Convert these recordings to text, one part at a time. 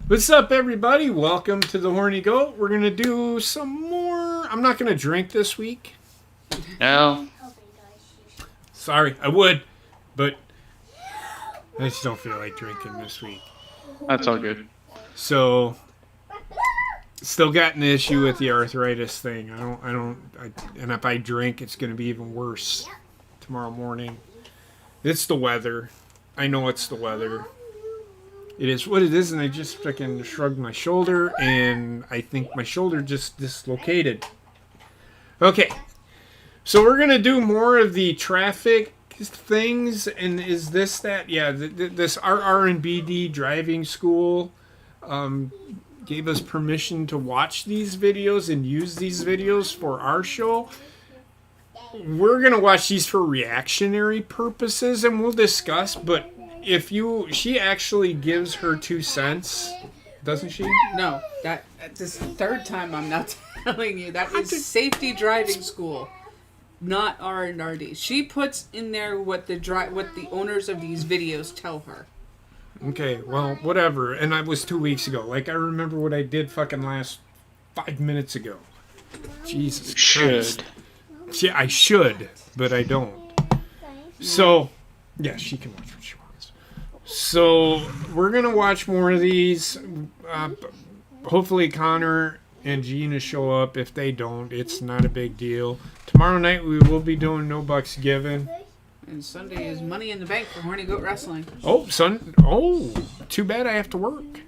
What's up, everybody? Welcome to the Horny Goat. We're going to do some more. I'm not going to drink this week. No. Sorry, I would, but I just don't feel like drinking this week. That's all good. So, still got an issue with the arthritis thing. And if I drink, it's going to be even worse tomorrow morning. It's the weather. I know it's the weather. It is what it is, and I just freaking shrugged my shoulder, and I think my shoulder just dislocated. Okay, so we're going to do more of the traffic things, and is this that? Yeah, this RR&BD driving school gave us permission to watch these videos and use these videos for our show. We're going to watch these for reactionary purposes, and we'll discuss, but she actually gives her 2 cents, doesn't she? No, that's the third time I'm not telling you. That is safety driving school, not R&RD. She puts in there what the owners of these videos tell her. Okay, well, whatever. And that was 2 weeks ago. Like, I remember what I did fucking last 5 minutes ago. Jesus Christ. Yeah, I should, but I don't. So, yeah, she can watch what she wants. So, we're going to watch more of these. Hopefully Connor and Gina show up. If they don't, it's not a big deal. Tomorrow night we will be doing No Bucks Given. And Sunday is Money in the Bank for Horny Goat Wrestling. Oh, too bad I have to work.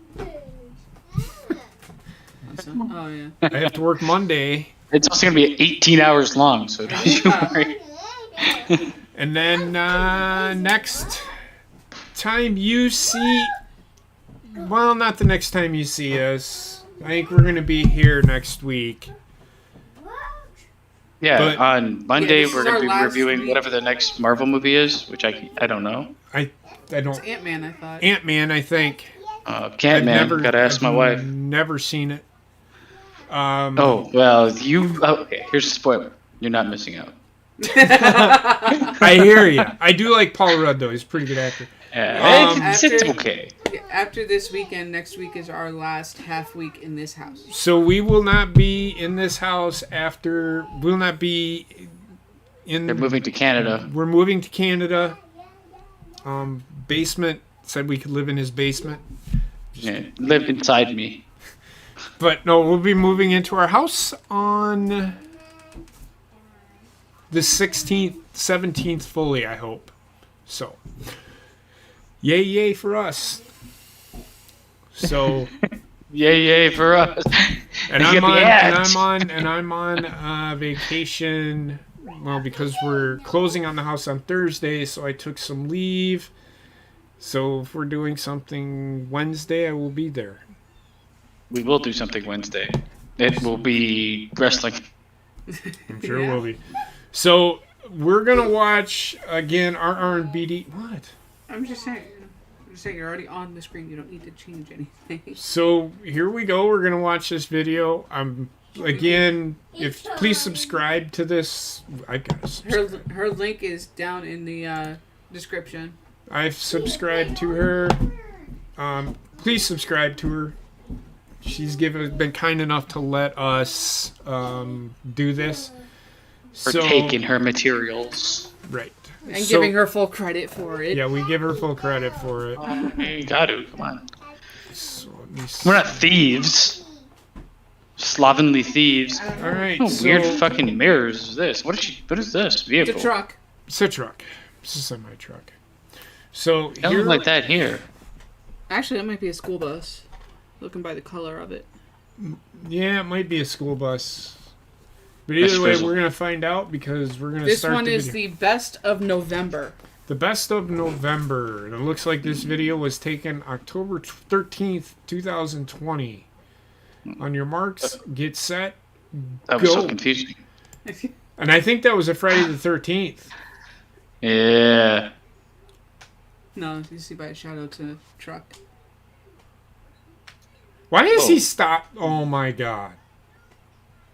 Oh, yeah. I have to work Monday. It's also going to be 18 hours long, so don't you worry. And then next time you see... Well, not the next time you see us. I think we're going to be here next week. Yeah, But- on Monday Yeah, this we're is going our to be last reviewing week. whatever the next Marvel movie is, which I don't know. I don't... It's Ant-Man, I thought. Ant-Man, I think. Ant-Man, gotta ask my wife. Never seen it. Oh, well, okay, here's a spoiler. You're not missing out. I hear you. I do like Paul Rudd, though. He's a pretty good actor. It's okay. After this weekend, next week is our last half week in this house. So we will not be in this house after... We'll not be in... They're moving to Canada. We're moving to Canada. Basement. Said we could live in his basement. Yeah, live inside me. But no, we'll be moving into our house on the 16th, 17th fully, I hope. So, yay for us. So, Yay for us. and You I'm get the ads. on vacation. Well, because we're closing on the house on Thursday, so I took some leave. So if we're doing something Wednesday, I will be there. We will do something Wednesday. It will be wrestling. I'm sure it will be. So we're gonna watch again RR&BD. What? I'm just saying you're already on the screen. You don't need to change anything. So here we go. We're gonna watch this video. Again, please subscribe to this. I gotta subscribe. Her link is down in the description. I've subscribed to her. Please subscribe to her. She's been kind enough to let us do this. Partake in her materials. Right. And giving her full credit for it. Yeah, we give her full credit for it. You got to. Come on. So let me see. We're not thieves. Slovenly thieves. All right. What So weird fucking mirrors is this? What is this vehicle? The truck. it's a truck. It's a semi-truck. So It here, look like that here. Actually, that might be a school bus. Looking by the color of it. yeah, it might be a school bus. But That's either way, frizzle. we're gonna find out because we're gonna This start one the is video. the best of November. The best of November. And it looks like this video was taken October 13th, 2020. On your marks, get set, That was go. so confusing. And I think that was a Friday the 13th. Yeah. No, you see by a shadow to the truck. Why does he Whoa. stop? Oh my god.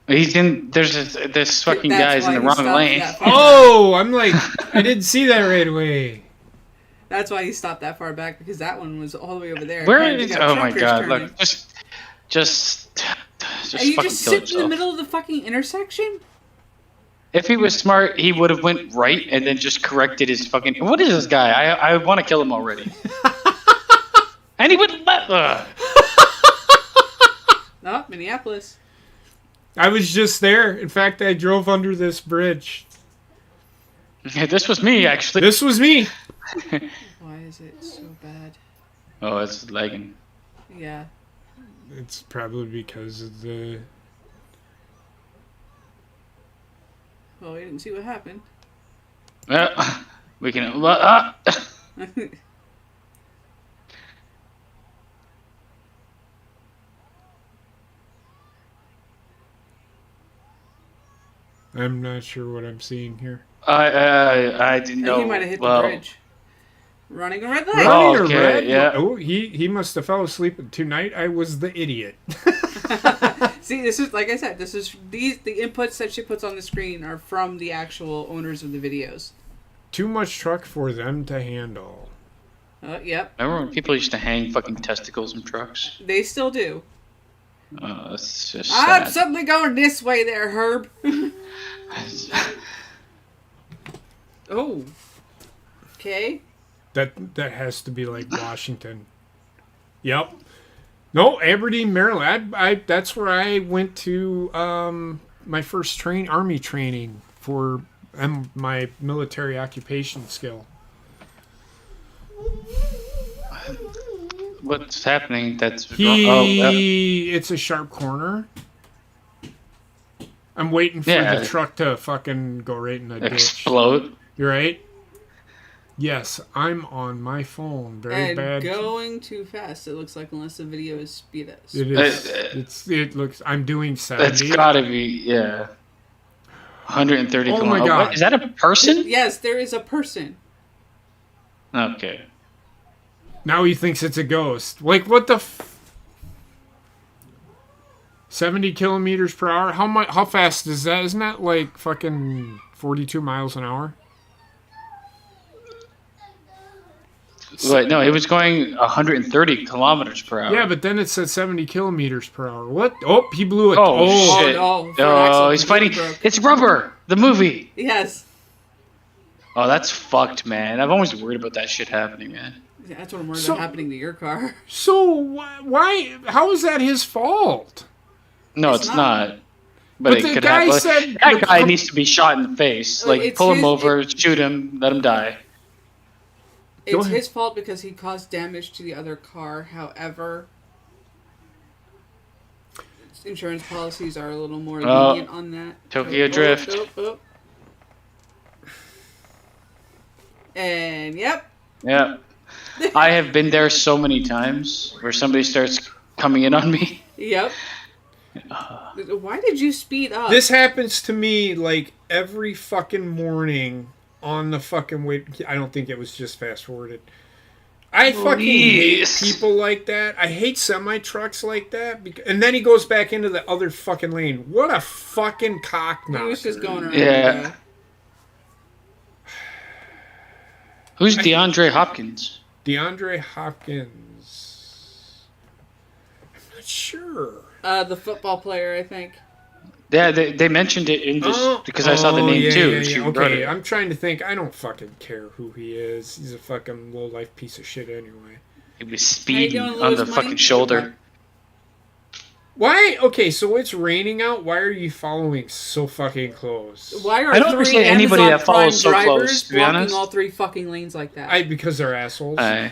He's in. This fucking That's guy's in why the he wrong stopped lane. that. Oh, I'm like, I didn't see that right away. That's why he stopped that far back, because that one was all the way over there. Where And we is? got Oh my truckers god! turning. Look, just And you fucking just kill sit in the yourself. middle of the fucking intersection? If he was smart, he would have went right and then just corrected his fucking. What is this guy? I want to kill him already. And he would let. No, Minneapolis. I was just there. In fact, I drove under this bridge. This was me, actually. This was me. Why is it so bad? Oh, it's lagging. Yeah. It's probably because of the... Well, we didn't see what happened. Well, we can. I'm not sure what I'm seeing here. I didn't know. He might have hit the well, bridge. Running a red light. Running a okay, red yeah. light. Oh, he must have fell asleep. Tonight I was the idiot. See, this is, like I said, the inputs that she puts on the screen are from the actual owners of the videos. Too much truck for them to handle. Yep. Remember when people used to hang fucking testicles in trucks? They still do. That's just I'm sad. suddenly going this way there, Herb. Oh. Okay. That has to be like Washington. Yep. No, Aberdeen, Maryland. I that's where I went to my first army training for my military occupation skill. What's happening? That's It's a sharp corner. I'm waiting for the truck to fucking go right in the ditch. Explode. You're right. Yes, I'm on my phone. Very bad. Going too fast. It looks like, unless the video is speed up. It is. It looks. I'm doing 70. That's gotta be 130 Oh kilometers. my God. What? Is that a person? Yes, there is a person. Okay. Now he thinks it's a ghost. Like, what the 70 kilometers per hour? How fast is that? Isn't that like fucking 42 miles an hour? Wait, no, it was going 130 kilometers per hour. Yeah, but then it said 70 kilometers per hour. What? Oh, he blew it. Oh, shit. Oh, He's fighting. It's Rubber, the movie. Yes. Oh, that's fucked, man. I'm always worried about that shit happening, man. Yeah, that's what I'm worried about happening to your car. So, why? How is that his fault? No, it's not. But it the could guy happen. said... That guy needs to be shot in the face. Like, pull him over, shoot him, let him die. It's his fault because he caused damage to the other car. However, insurance policies are a little more lenient on that. Tokyo Drift. And yep. Yeah. I have been there so many times where somebody starts coming in on me. Yep. Why did you speed up? This happens to me like every fucking morning on the fucking way. I don't think it was just fast forwarded. I fucking hate people like that. I hate semi-trucks like that. And then he goes back into the other fucking lane. What a fucking cock-knocker. He was just going around. Yeah. Who's DeAndre Hopkins? DeAndre Hopkins. I'm not sure. The football player, I think. Yeah, they mentioned it in this because I saw the name too. Yeah. Okay, I'm trying to think. I don't fucking care who he is. He's a fucking low-life piece of shit anyway. He was speeding on the fucking shoulder. Why? Okay, so it's raining out. Why are you following so fucking close? Why are I don't understand anybody that follows so close, to be blocking honest. all three fucking lanes like that? Because they're assholes. I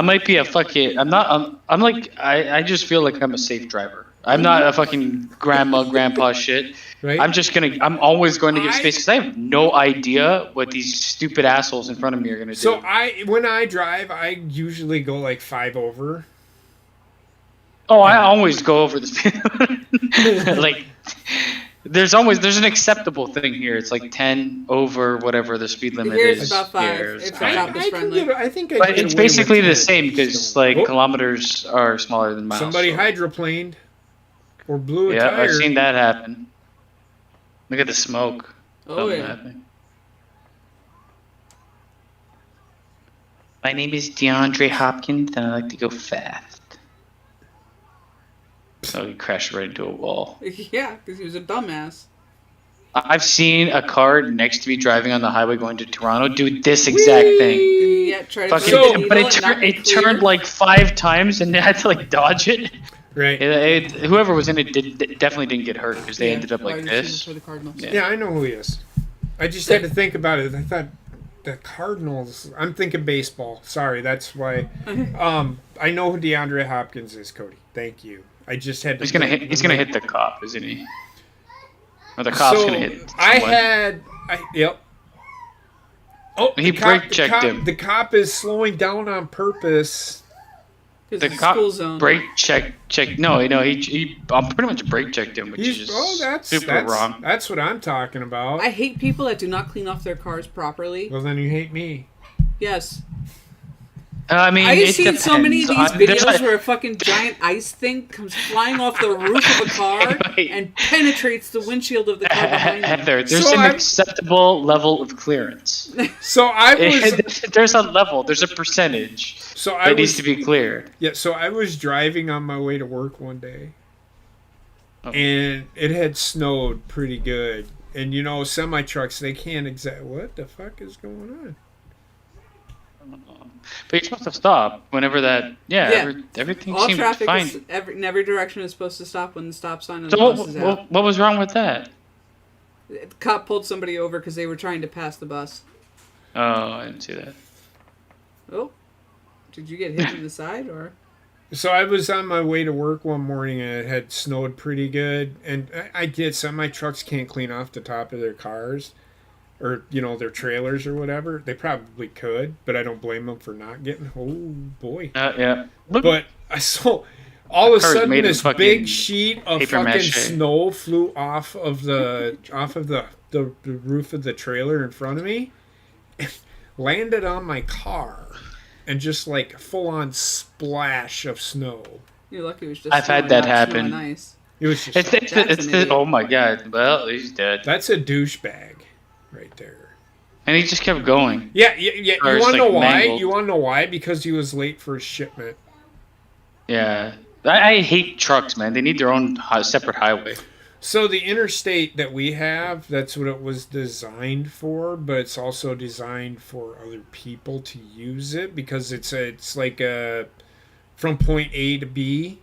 might be a fucking. I'm not. I'm like. I just feel like I'm a safe driver. I'm not a fucking grandpa shit. Right? I'm always going to give space because I have no idea what these stupid assholes in front of me are going to do. So when I drive, I usually go like 5 over. Oh, I always go over the speed. Like, there's an acceptable thing here. It's like 10 over whatever the speed limit Here's is. about 5. It's friendly. But it's basically the same because kilometers are smaller than miles. Somebody hydroplaned or blew a yeah, tire. I've seen that happen. Look at the smoke. Oh, yeah. My name is DeAndre Hopkins, and I like to go fast. So he crashed right into a wall. Yeah, because he was a dumbass. I've seen a car next to me driving on the highway going to Toronto do this exact thing. Yeah, try to Fucking, throw the but needle and not be it clear. turned like 5 times, and they had to like dodge it. Right. Whoever was in it definitely didn't get hurt because they ended up like wide receiver this. for the Cardinals. Yeah, I know who he is. I just had to think about it. I thought the Cardinals. I'm thinking baseball. Sorry, that's why. I know who DeAndre Hopkins is, Cody. Thank you. I just had to. He's gonna hit the cop, isn't he? Or the cop's gonna hit someone. Yep. Oh, He brake checked him. The cop is slowing down on purpose. Because The it's cop school zone. brake check. No, he pretty much brake checked him, which is super wrong. That's what I'm talking about. I hate people that do not clean off their cars properly. Well, then you hate me. Yes. I mean, I've seen so many of these depends. videos where a fucking giant ice thing comes flying off the roof of a car and penetrates the windshield of the car behind them. Heather, there's an acceptable level of clearance. So I was. There's a level. There's a percentage that needs to be cleared. Yeah. So I was driving on my way to work one day, and it had snowed pretty good. And you know, semi trucks, they can't what the fuck is going on? But you're supposed to stop whenever that. Yeah. Everything All seems traffic fine. in every direction is supposed to stop when the stop sign on So the bus is out. what was wrong with that? The cop pulled somebody over because they were trying to pass the bus. Oh, I didn't see that. Oh, did you get hit in the side or? So I was on my way to work one morning and it had snowed pretty good. And I get semi trucks can't clean off the top of their cars or, you know, their trailers or whatever. They probably could, but I don't blame them for not getting. Oh, boy. Yeah. But I saw all of a sudden this fucking big sheet of fucking mache. snow flew off of the roof of the trailer in front of me, landed on my car, and just like full on splash of snow. You're lucky it was just. I've had that happen. It was just. It's oh my god! Well, he's dead. That's a douchebag, right there. And he just kept going. Yeah. You Or want to know like why? mangled. You want to know why? Because he was late for his shipment. Yeah, I hate trucks, man. They need their own separate highway. So the interstate that we have, that's what it was designed for, but it's also designed for other people to use it because it's like from point A to B,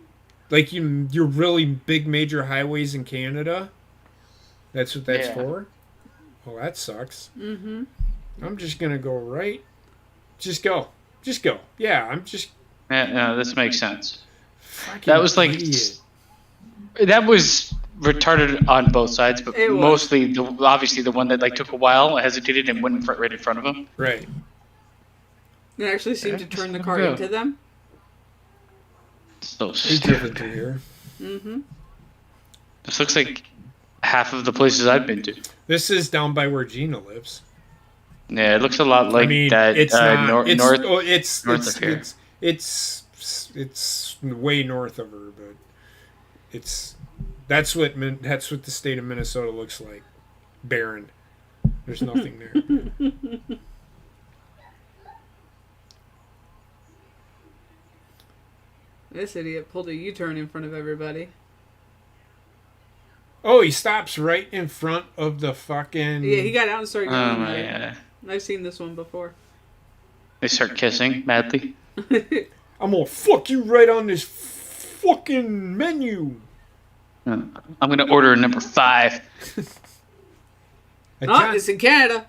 like your really big major highways in Canada. That's what that's for. Well, that sucks. Mm-hmm. I'm just gonna go right. Just go. Yeah, I'm just. Yeah, no, this makes sense. That was like idiot. That was retarded on both sides, but mostly obviously the one that like took a while, hesitated, and went right in front of him. Right. It actually seemed to turn the car into them. So He driven through here. Mm-hmm. This looks like half of the places I've been to. This is down by where Gina lives. Yeah, it looks a lot like that. It's not. North It's of here. It's way north of her, but that's what the state of Minnesota looks like. Barren. There's nothing there. This idiot pulled a U-turn in front of everybody. Oh, he stops right in front of the fucking. Yeah, he got out and started going. Oh my god! I've seen this one before. They start kissing madly. I'm gonna fuck you right on this fucking menu. I'm gonna order a number 5. It's in Canada.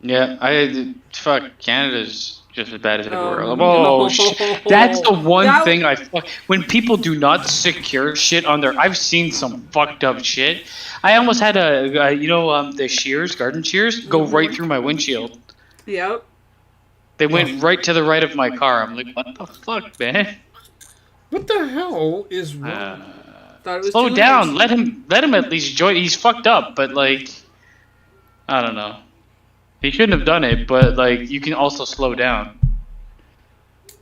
Yeah, fuck. Canada's just as bad as everywhere else. no. That's the one thing I fuck. When people do not secure shit on their, I've seen some fucked up shit. I almost had the shears, garden shears, go right through my windshield. Yep. They went right to the right of my car. I'm like, what the fuck, man? What the hell is wrong? Thought it was Slow too down. late. Let him at least enjoy. He's fucked up, but like, I don't know. He shouldn't have done it, but like, you can also slow down.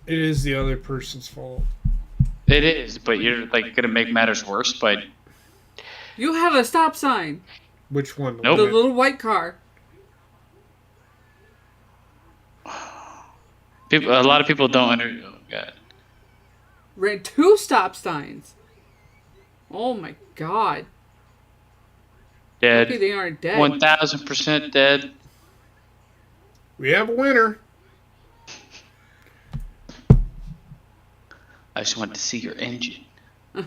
It is the other person's fault. It is, but you're like gonna make matters worse. But You have a stop sign. Which one? Nope. The little white car. A lot of people don't under. Oh god. Ran 2 stop signs. Oh my god. Dead. Lucky they aren't dead. 1000% dead. We have a winner. I just want to see your engine. Who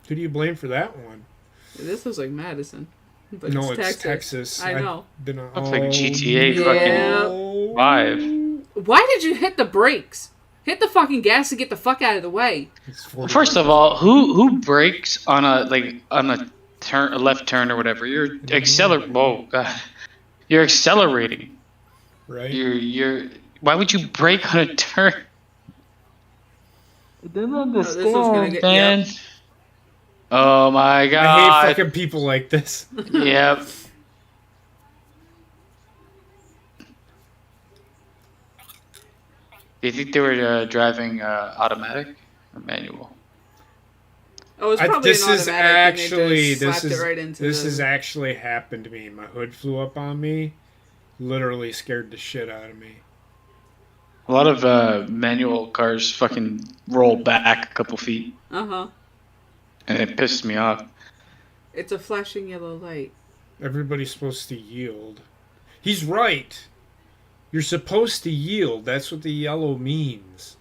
do you blame for that one? This looks like Madison. But No, it's Texas. I know. Looks like GTA fucking 5. Why did you hit the brakes? Hit the fucking gas to get the fuck out of the way. First of all, who brakes on a turn, a left turn or whatever? You're accelerating. Whoa, god, you're accelerating. Right. You're. Why would you brake on a turn? I didn't understand, man. Yep. Oh my god. I hate fucking people like this. Yep. Do you think they were driving automatic or manual? Oh, it's probably this an is automatic. actually and they just slapped it right into this the... has actually happened to me. My hood flew up on me, literally scared the shit out of me. A lot of manual cars fucking roll back a couple feet. Uh-huh. And it pissed me off. It's a flashing yellow light. Everybody's supposed to yield. He's right. You're supposed to yield. That's what the yellow means.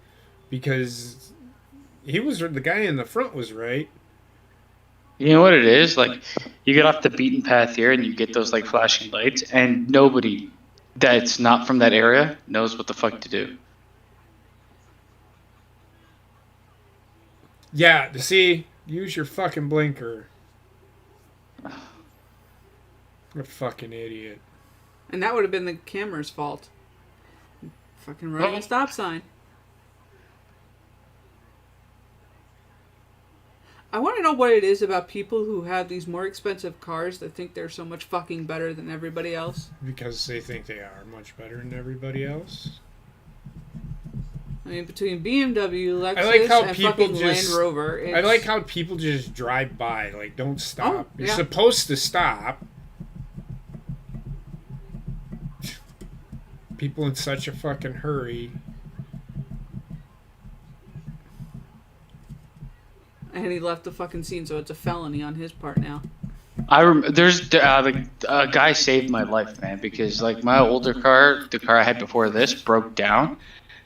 Because the guy in the front was right. You know what it is? Like, you get off the beaten path here and you get those like flashing lights, and nobody that's not from that area knows what the fuck to do. Yeah, see, use your fucking blinker. What a fucking idiot. And that would have been the camera's fault. Fucking running a stop sign. I want to know what it is about people who have these more expensive cars that think they're so much fucking better than everybody else. Because they think they are much better than everybody else. I mean, between BMW, Lexus, and fucking Land Rover. I like how people just drive by. Like, don't stop. Oh, yeah. You're supposed to stop. People in such a fucking hurry. And he left the fucking scene, so it's a felony on his part now. There's a guy saved my life, man, because like my older car, the car I had before this, broke down,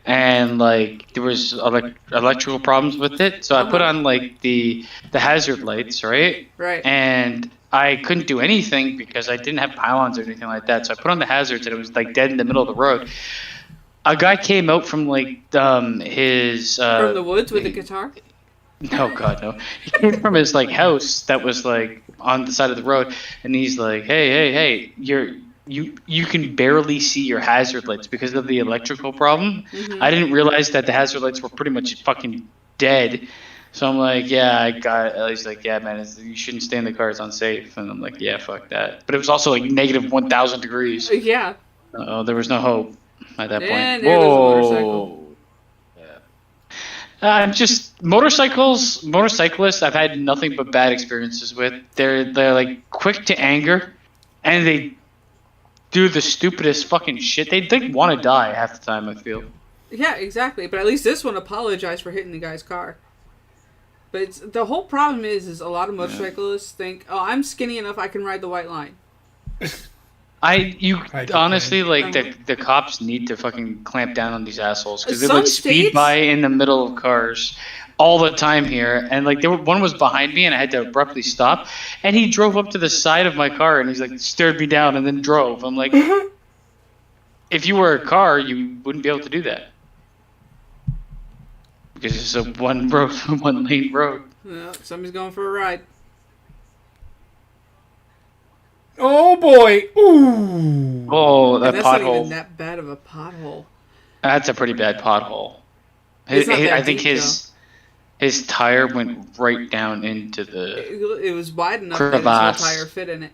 and like there was electrical problems with it. So I put on like the hazard lights, right? Right. And I couldn't do anything because I didn't have pylons or anything like that. So I put on the hazards, and it was like dead in the middle of the road. A guy came out from like his from the woods with a guitar. No, God, no. He came from his like house that was like on the side of the road, and he's like, "Hey, you can barely see your hazard lights because of the electrical problem." Mm-hmm. I didn't realize that the hazard lights were pretty much fucking dead. So I'm like, "Yeah, I got it." He's like, "Yeah, man, you shouldn't stay in the car; it's unsafe." And I'm like, "Yeah, fuck that." But it was also like negative 1,000 degrees. Yeah. There was no hope at that point. And there goes a motorcycle. Just motorcyclists I've had nothing but bad experiences with. They're like quick to anger, and they do the stupidest fucking shit. They want to die half the time, I feel. Yeah, exactly. But at least this one apologized for hitting the guy's car. But the whole problem is a lot of motorcyclists think, "Oh, I'm skinny enough, I can ride the white line." Honestly, like the cops need to fucking clamp down on these assholes because they like speed by in the middle of cars all the time here, and like one was behind me and I had to abruptly stop, and he drove up to the side of my car and he's like stared me down and then drove. I'm like, if you were a car, you wouldn't be able to do that because it's a one lane road. Yeah, somebody's going for a ride. Oh boy! Ooh! Oh, that that's pothole. Not even that bad of a pothole. That's a pretty bad pothole. I think his tire went right down into the. It was wide enough crevasse. That his whole tire fit in it.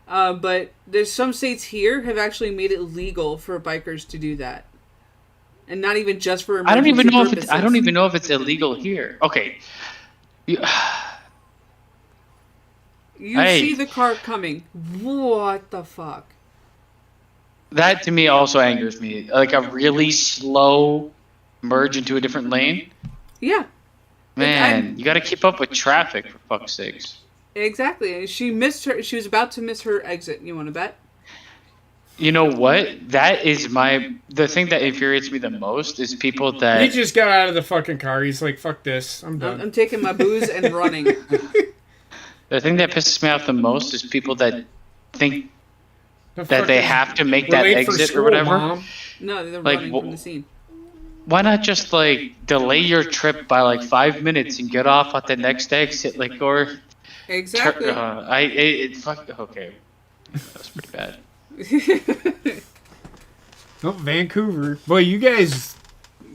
But there's some states here have actually made it legal for bikers to do that, and not even just for emergency I don't even know if it's illegal here. Okay. You see the car coming. What the fuck? That to me also angers me. Like a really slow merge into a different lane. Yeah. Man, you got to keep up with traffic for fuck's sakes. Exactly. She missed her. She was about to miss her exit. You want to bet? You know what? That is the thing that infuriates me the most is people that... He just got out of the fucking car. He's like, fuck this. I'm done. I'm taking my booze and running. The thing that pisses me off the most is people that think that they have to make that exit or whatever. Mom. No, they're running from the scene. Why not just like delay your trip by like 5 minutes and get off at the next exit? Like, or... Exactly. Okay. That's pretty bad. Oh, Vancouver. Boy, you guys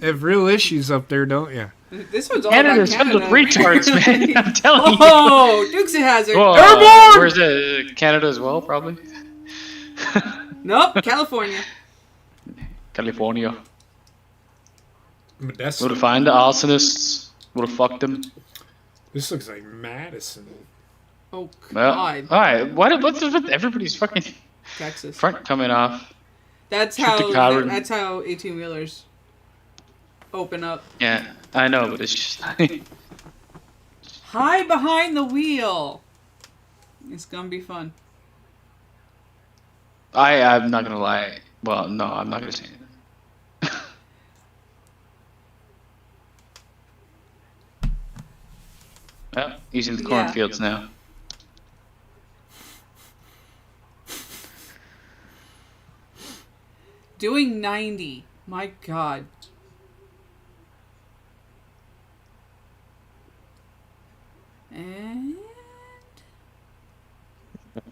have real issues up there, don't you? This one's all Canada's about filled Canada. with retards, man. I'm telling you. Oh, Dukes has it. Whoa, where's it? Canada as well, probably. Nope, California. California. Modesto. Would have found the arsonists. Would have fucked them. This looks like Madison. Oh Well, God. all right. What's with everybody's fucking Texas. front coming off? That's Shoot the how. car. That's how 18-wheelers open up. Yeah, I know, but it's just like... Hide behind the wheel. It's gonna be fun. I'm not gonna lie. Well, no, I'm not gonna say anything. Well, he's in the cornfields now. Doing 90. My God. And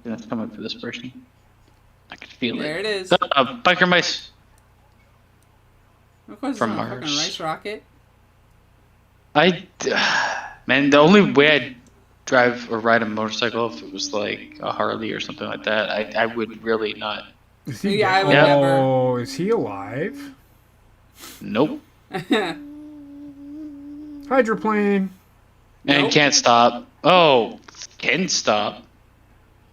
That's coming for this person. I can feel there it. it is. Biker mice. Of course, it's From not a fucking Mars. rice rocket. Man, the only way I'd drive or ride a motorcycle if it was like a Harley or something like that, I would really not. Is he Yeah, I would dead? never. Oh, is he alive? Nope. Hydroplane. And Nope. can't stop. Oh, can stop.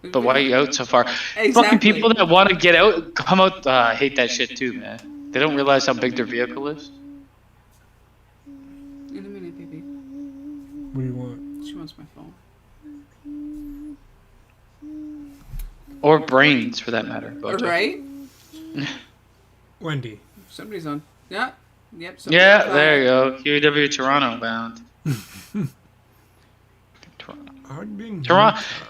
But why are you out so far? Exactly. Fucking people that want to get out, come out. I hate that shit too, man. They don't realize how big their vehicle is. In a minute, baby. What do you want? She wants my phone. Or brains, for that matter. Bojack. Right? Wendy. Somebody's on. Yeah. Yep. Yeah, there you go. QEW Toronto bound.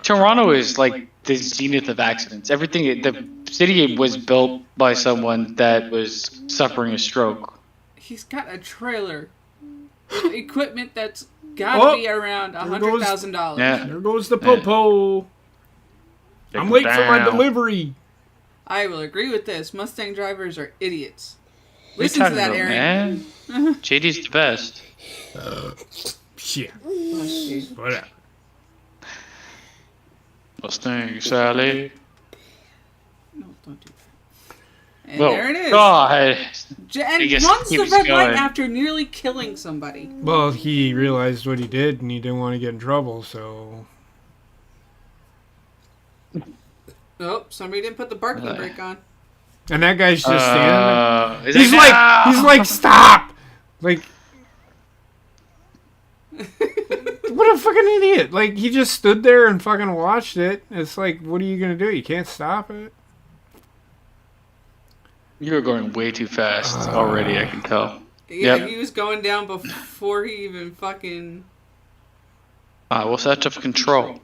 Toronto is like the zenith of accidents. Everything, the city was built by someone that was suffering a stroke. He's got a trailer with equipment that's gotta be around $100,000. Yeah. There goes the popo. I'm late for my delivery. I will agree with this. Mustang drivers are idiots. What are you Listen to talking that, about, Aaron. man? JD's the best. Shit. Oh, shit. Whatever. Mustang Sally. No, don't do that. And Whoa. there it is. God. And He just runs the keeps red light going. after nearly killing somebody. Well, he realized what he did and he didn't want to get in trouble, so... Oh, somebody didn't put the parking brake on. And that guy's just standing there. He's He's like, stop! Like... What a fucking idiot. Like, he just stood there and fucking watched it. It's like, what are you going to do? You can't stop it? You're going way too fast already, I can tell. Yeah, Yep. he was going down before he even fucking... What's that of control?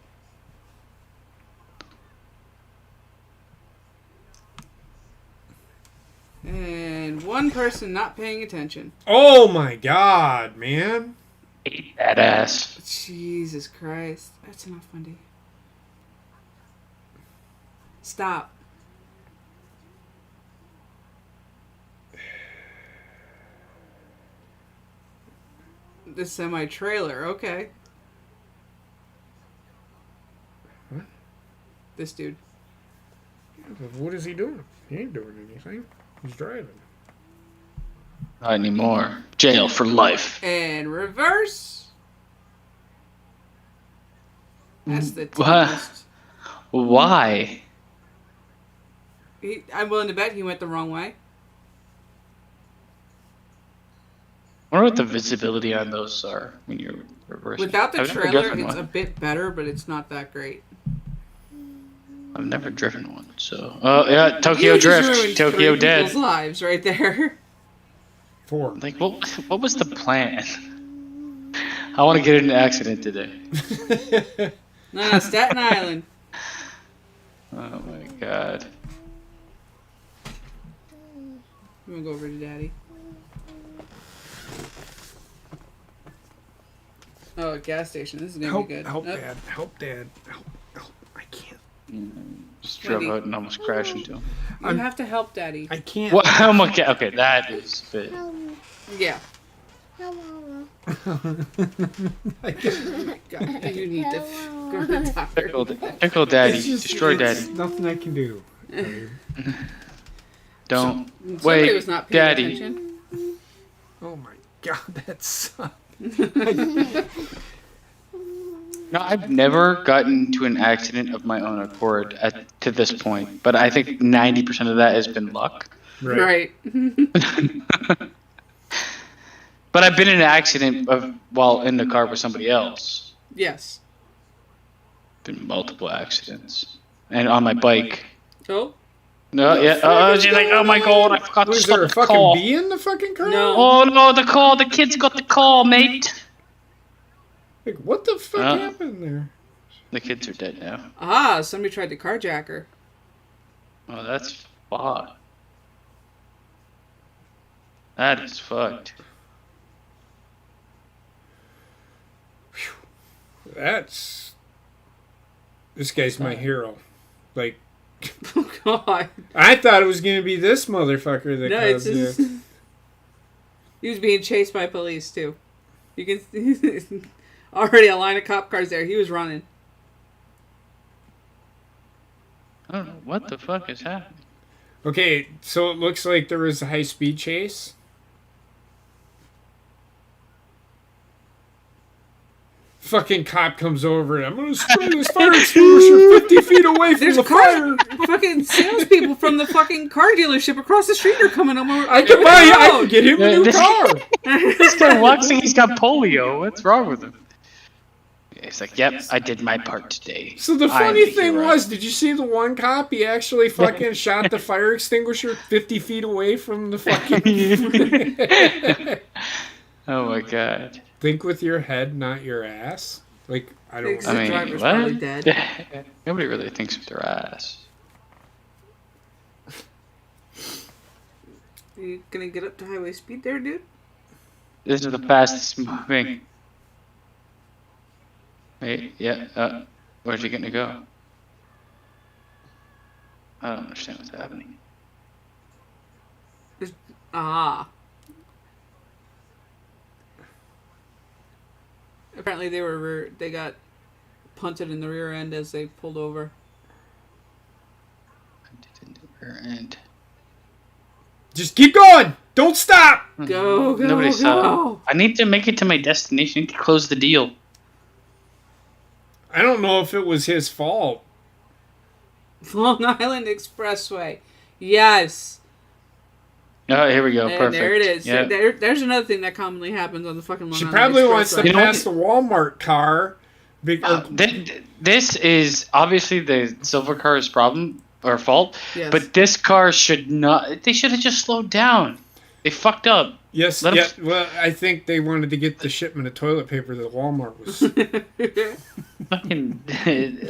And one person not paying attention. Oh my god, man. Hate that ass. Jesus Christ. That's enough, Wendy. Stop. The semi-trailer, okay. What? This dude. What is he doing? He ain't doing anything. He's driving. Not anymore. Jail for life. And reverse. That's the What? toughest. Why? I'm willing to bet he went the wrong way. I wonder what the visibility on those are when you're reversing. Without the I've never trailer, driven it's one. a bit better, but it's not that great. I've never driven one, so. Oh yeah, Tokyo You just Drift, ruined Tokyo 3 Dead. people's lives right there. 4. Like, what was the plan? I want to get in an accident today. No, Staten Island. Oh my god. I'm gonna go over to Daddy. Oh, a gas station. This is gonna be good. Help, Nope. Dad. Help, Dad. Help. I can't. Just drove out and almost crashed into him. You have to help Daddy. I can't. What? Oh my god. Okay, that is a bit. Yeah. I can't. God, you need to go to the doctor. Tickle Daddy. It's just- Destroy it's Daddy. Nothing I can do. Don't. Somebody Wait, was not paying Daddy. attention. Oh my god, that sucks. No, I've never gotten to an accident of my own accord to this point, but I think 90% of that has been luck. Right. But I've been in an accident while in the car with somebody else. Yes. Been multiple accidents, and on my bike. Oh? No, yeah. Oh, she's like, oh my god, I forgot to Was stop there a the fucking call. bee in the fucking car? No. Oh no, the call. The kids got the call, mate. Like, what the fuck happened there? The kids are dead now. Ah, somebody tried to carjack her. Oh, that's fucked. That is fucked. This guy's my hero. Like, Oh, God. I thought it was gonna be this motherfucker that No, it's caused just... it. He was being chased by police, too. You can already a line of cop cars there. He was running. I don't know what the fuck is happening. Okay, so it looks like there was a high-speed chase. Fucking cop comes over and I'm gonna spray this fire extinguisher 50 feet away from There's the fire. fucking salespeople from the fucking car dealership across the street are coming over. I can get him a new car. This guy walks like he's got polio. What's wrong with him? He's like, yep, I did my part today. So the I'm funny the thing hero. was, did you see the one cop? He actually fucking shot the fire extinguisher 50 feet away from the fucking... Oh my god. Think with your head, not your ass. Like, I don't Thinks know. the I mean, driver's probably what? dead. Nobody really thinks with their ass. You gonna get up to highway speed there, dude? This is the fastest moving. Wait, yeah, where's he gonna go? I don't understand what's happening. Ah. Apparently they got punted in the rear end as they pulled over. And Just keep going. Don't stop. Go, nobody go. saw. I need to make it to my destination. I need to close the deal. I don't know if it was his fault. Long Island Expressway. Yes. Oh, here we go. And Perfect. there it is. Yeah. There's another thing that commonly happens on the fucking Long She Island probably wants to Expressway. You know pass the Walmart car. This is obviously the silver car's problem or fault, Yes. but this car should not. They should have just slowed down. They fucked up. Yes, Let 'em- yeah. Well, I think they wanted to get the shipment of toilet paper that Walmart was. Fucking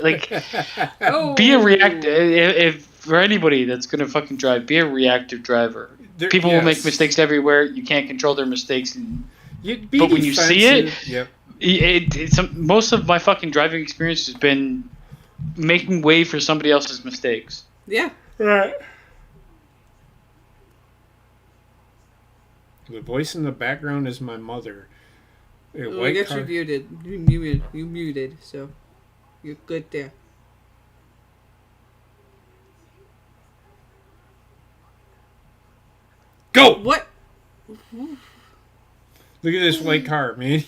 like, Oh. be a reactive. If for anybody that's gonna fucking drive, be a reactive driver. People will make yes. mistakes everywhere. You can't control their mistakes. You'd be But when you see it- defensive. Yep. Most of my fucking driving experience has been making way for somebody else's mistakes. Yeah. Right. The voice in the background is my mother. A Well, I white guess car. you muted. You muted, so you're good there. Go! What? Look at this white car, man.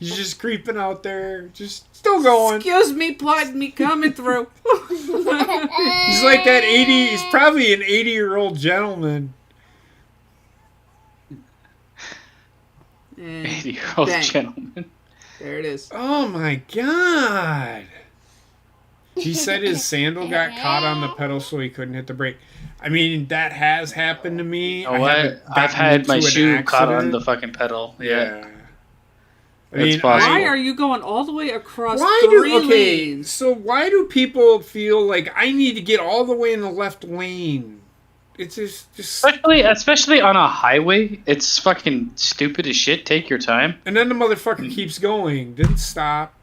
He's just creeping out there, just still going. Excuse me, pardon me, coming through. He's like that 80. He's probably an 80-year-old gentleman. 80-year-old gentleman. There it is. Oh my god. He said his sandal got caught on the pedal, so he couldn't hit the brake. I mean, that has happened to me. You know what? I've had my shoe caught on the fucking pedal. Yeah. I mean, why are you going all the way across three lanes? So why do people feel like I need to get all the way in the left lane? It's just especially on a highway. It's fucking stupid as shit. Take your time. And then the motherfucker keeps going. Didn't stop.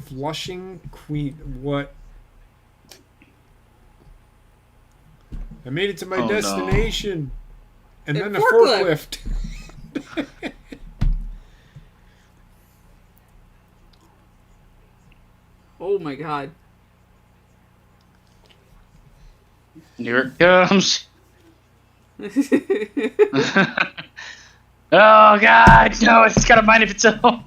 Flushing Queen. What? I made it to my destination. No. And then the forklift. Oh my god. Here it comes. Oh god, no, it's got a mind of its own.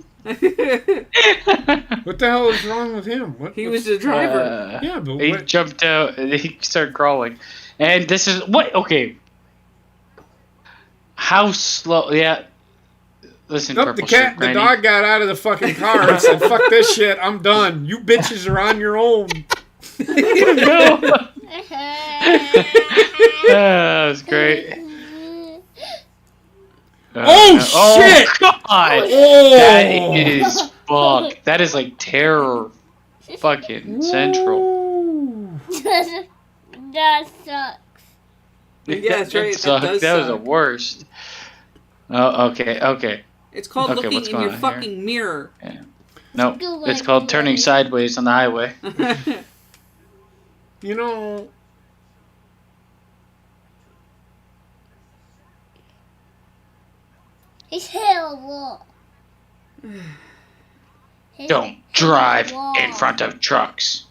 What the hell is wrong with him? He was the driver. Yeah, but he jumped out and he started crawling. And this is what? Okay. How slow? Yeah. Listen, nope, the dog got out of the fucking car and said, "Fuck this shit, I'm done. You bitches are on your own." That was great. Shit! God! Oh. That is fuck. That is like terror. Fucking central. That sucks. Yeah, that's right. That was the worst. Oh, okay. It's called looking in your fucking mirror. Yeah. No, it's called turning sideways on the highway. You know... He's terrible. Don't drive in front of trucks.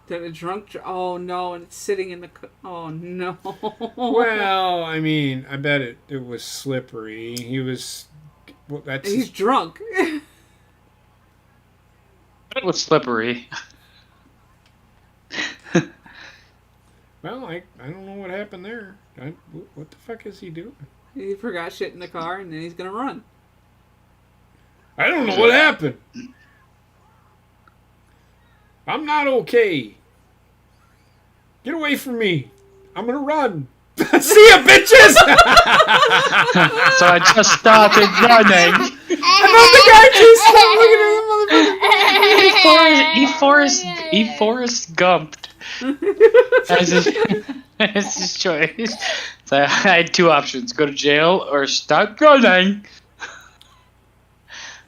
That a drunk... Oh, no, and it's sitting in the... Oh, no. Well, I mean, I bet it was slippery. He was... Well, that's... He's drunk. It was slippery. Well, I don't know what happened there. What the fuck is he doing? He forgot shit in the car, and then he's gonna run. I don't know what happened. I'm not okay. Get away from me. I'm gonna run. See ya, bitches! So I just started running. And then the guy just looking at the motherfucker. He Forrest Gumped. As his choice. So I had two options: go to jail or stop running.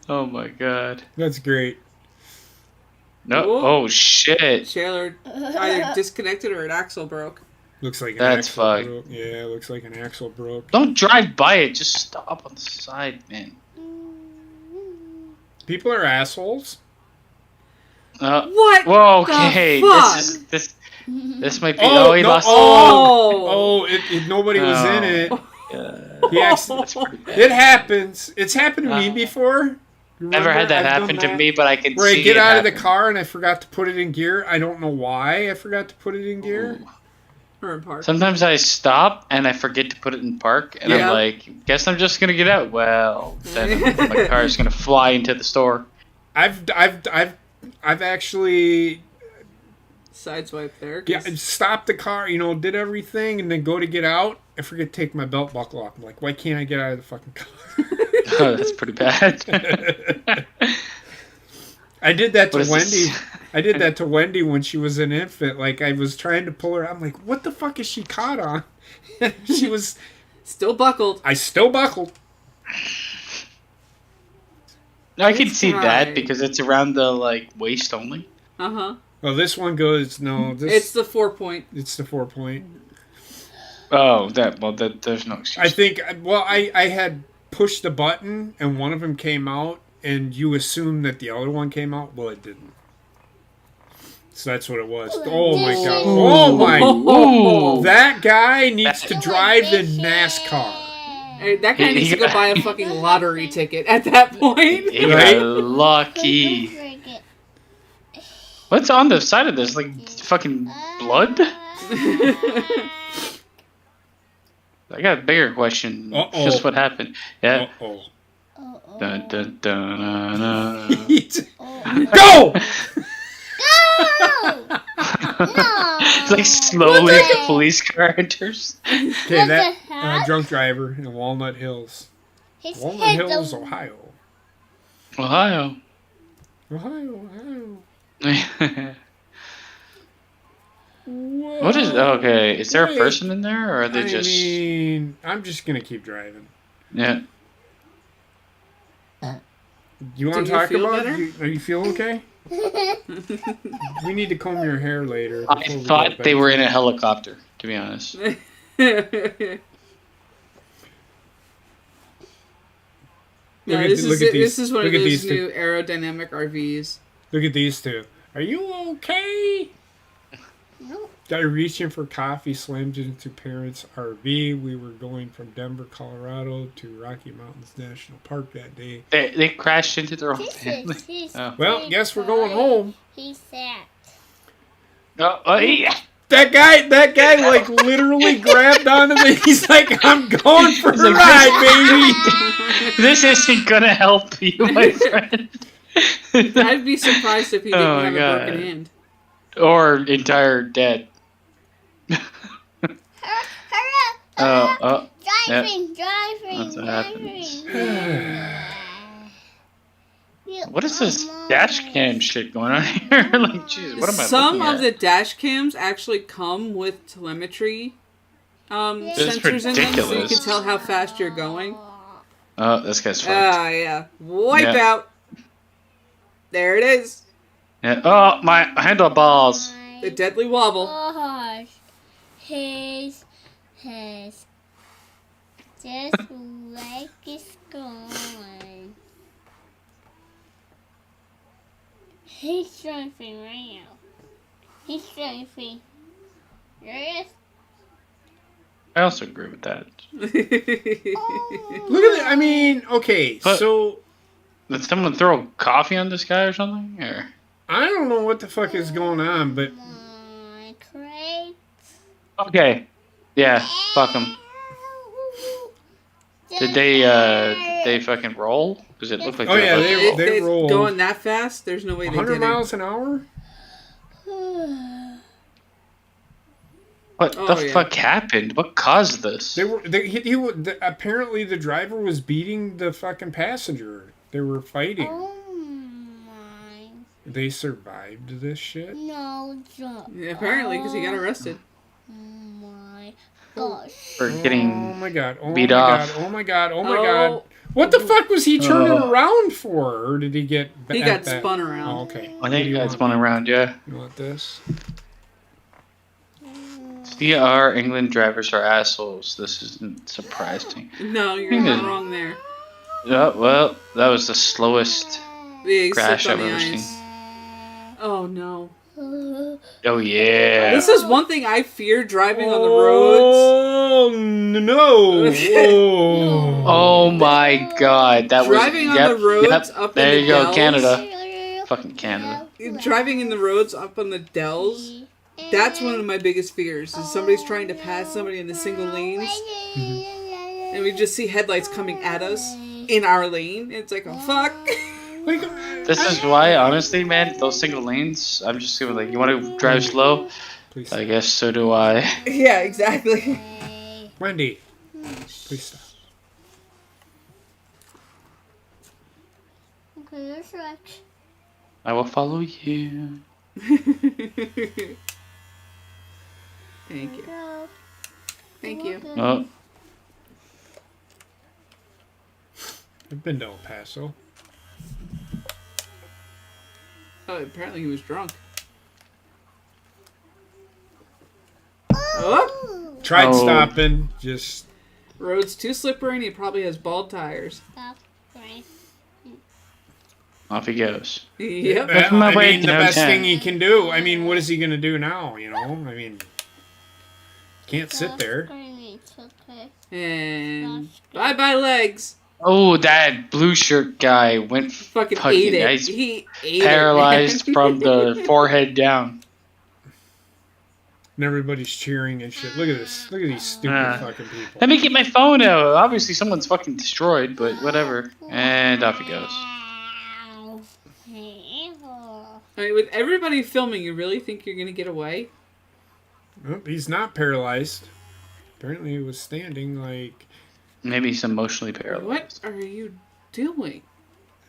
Oh my god. That's great. No. Whoa. Oh shit. Taylor either disconnected or an axle broke. Looks like an That's axle fucked. broke. Yeah, looks like an axle broke. Don't drive by it. Just stop on the side, man. People are assholes. What? Whoa. Okay. The fuck? This might be. Oh, he lost. Nobody was in it. He it happens. It's happened to me before. Never had that happen to me, but I can where see I get it out happen. of the car and I forgot to put it in gear. I don't know why I forgot to put it in gear. Or in park. Sometimes I stop and I forget to put it in park, and I'm like, guess I'm just gonna get out. Well, then my car is gonna fly into the store. I've actually sideswipe there. Stopped the car, did everything, and then go to get out. I forget to take my belt buckle off. I'm like, why can't I get out of the fucking car? Oh, that's pretty bad. I did that to Wendy. I did that to Wendy when she was an infant. Like, I was trying to pull her. I'm like, what the fuck is she caught on? She was still buckled. I still buckled. I can see that because it's around the waist only. Well, this one goes it's the 4-point. It's the 4-point. Oh, there's no excuse. I think. Well, I had pushed the button and one of them came out, and you assume that the other one came out. Well, it didn't. So that's what it was. Oh my god. Oh my. Ooh. That guy needs to drive in NASCAR. Hey, that guy needs to go buy a fucking lottery ticket at that point. He Right? got lucky. What's on the side of this? Like fucking blood? I got a bigger question. Uh-oh. Just what happened? Yeah. Uh-oh. Dun, dun, dun, dun, dun. Go! It's like slowly the police car enters. Okay, that drunk driver in Walnut Hills. Walnut Hills, Ohio. Ohio. Ohio. What is okay? Is there a person in there, or are they just? I mean, I'm just gonna keep driving. Yeah. You want Do to you talk feel about? better? Are you feel okay? We need to comb your hair later. I before we thought go back. they were in a helicopter. To be honest. No, Look this at is one of look at those these new two. aerodynamic RVs. Look at these two. Are you okay? No. Guy reaching for coffee slammed into parents' RV. We were going from Denver, Colorado to Rocky Mountains National Park that day. They crashed into their own family. Oh. Well, guess we're going home. He's sad. Yeah. That guy, like literally grabbed onto me. He's like, "I'm going for a He's like, ride, baby." This isn't gonna help you, my friend. I'd be surprised if he didn't Oh my have God. a broken hand. Or entire dead. Hurry up. Driving. That's what happens. What is this dash cam shit going on here? Like, jeez, what am I Some looking of at? the dash cams actually come with telemetry That's sensors in them, so you ridiculous. can tell how fast you're going. Oh, this guy's fucked. Yeah. Wipe Yeah. out. There it is. Yeah. Oh, my handlebars. The deadly wobble. Gosh. His just like it's gone. He's driving right now. He's driving. Yes. I also agree with that. Look at that. I mean, okay, But- so Did someone throw coffee on this guy or something? Or I don't know what the fuck is going on, but My crate. okay, yeah, fuck them. Did they fucking roll? Does it look like? Oh, they're yeah, about to they roll? roll. Going that fast, there's no way they 100 did miles an hour. What Oh, the yeah. fuck happened? What caused this? They were. Apparently, the driver was beating the fucking passenger. They were fighting. Oh my. They survived this shit. No joke. Yeah, apparently, because he got arrested. Oh my gosh. For Oh getting my god! Oh beat my off. god! Oh my god! Oh my Oh. god! What the fuck was he turning Oh. around for? Or did he get? He got spun around. Oh, okay. I What do think you that's want? one around, yeah. You want this? CR England drivers are assholes. This isn't surprising. No, you're Hmm. not wrong there. Yeah, well, that was the slowest Yeah, he crash slipped I've on the ever ice. seen. Oh no. Oh yeah. This is one thing I fear driving on the roads. Oh no! Oh. Oh my god, that was Driving on the roads up in There the you go, dells. Canada. Fucking Canada. Driving in the roads up on the dells. That's one of my biggest fears. Is somebody's trying to pass somebody in the single lanes, and we just see headlights coming at us in our lane. It's like, oh fuck. This is why, honestly, man, those single lanes, I'm just gonna like, you want to drive slow? Please, I guess so do I. Yeah, exactly. Wendy, please stop. Okay, that's right. I will follow you. Thank you. Thank you. Oh, I've been to El Paso. Oh, apparently he was drunk. Oh, Tried Oh. stopping, just road's too slippery and he probably has bald tires. Stop. Right. Off he goes. Yep. That's my way the best downtown. thing he can do. I mean, what is he going to do now, you know? I mean, can't sit there. And bye-bye legs. Oh, that blue shirt guy went Fucking ate it. He's He ate paralyzed it, man. from the forehead down. And everybody's cheering and shit. Look at this. Look at these stupid fucking people. Let me get my phone out. Obviously, someone's fucking destroyed, but whatever. And off he goes. I mean, with everybody filming, you really think you're gonna get away? Well, he's not paralyzed. Apparently he was standing like... Maybe he's emotionally What paralyzed. are you doing?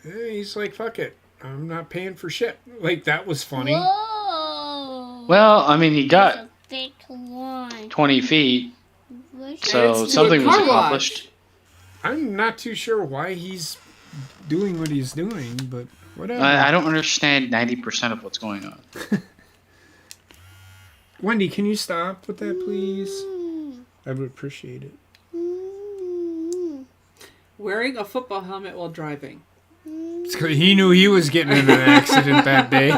He's like, fuck it. I'm not paying for shit. Like, that was funny. Whoa. Well, I mean, he That's got a big one. 20 feet, it's so to something a was car wash. accomplished. I'm not too sure why he's doing what he's doing, but whatever. I don't understand 90% of what's going on. Wendy, can you stop with that, please? I would appreciate it. Wearing a football helmet while driving. It's 'cause he knew he was getting in an accident that day.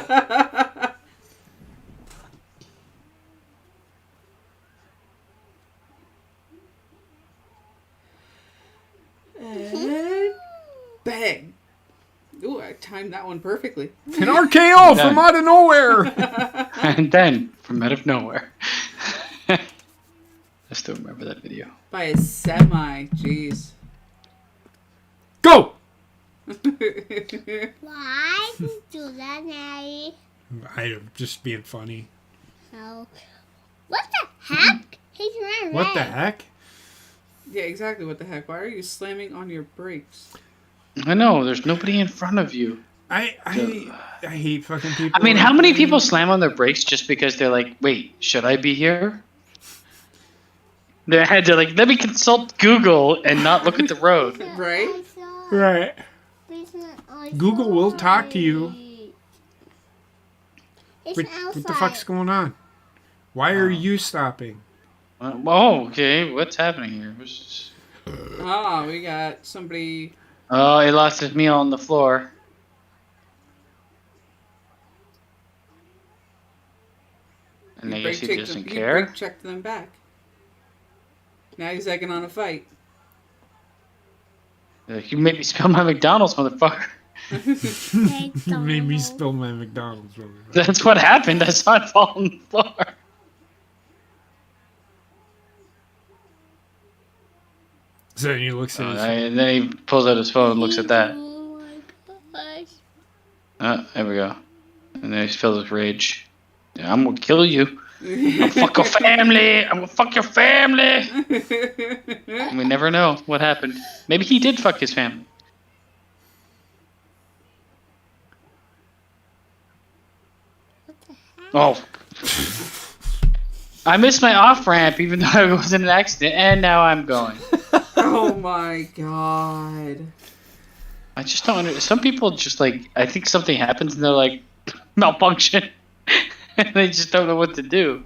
And bang. Ooh, I timed that one perfectly. An RKO from out of nowhere. And then, from out of nowhere. I still remember that video. By a semi. Jeez. Go! Why do that, Daddy? I'm just being funny. Oh. What the heck? He's running. What the heck? Yeah, exactly. What the heck? Why are you slamming on your brakes? I know, there's nobody in front of you. I hate fucking people. I mean, like how many that. people slam on their brakes just because they're like, wait, should I be here? They had to like, let me consult Google and not look at the road. Right? Right. Google will talk to you. It's What the fuck's going on? Why are you stopping? Oh, okay, what's happening here? What's this? Oh, we got somebody. Oh, he lost his meal on the floor. And I guess he doesn't care. Brake checked them back. Now he's egging on a fight. Like, you made me spill my McDonald's, motherfucker. You made me spill my McDonald's. That's what happened. I saw it fall on the floor. So then he looks at his... And then he pulls out his phone and looks at that. Oh my gosh. Oh, there we go. And then he's filled with rage. Yeah, I'm gonna kill you. I'm gonna fuck your family. I'm gonna fuck your family. And we never know what happened. Maybe he did fuck his family. Oh. I missed my off ramp even though I was in an accident, and now I'm going. Oh my god. I just don't understand. Some people just like, I think something happens and they're like, malfunction. And they just don't know what to do.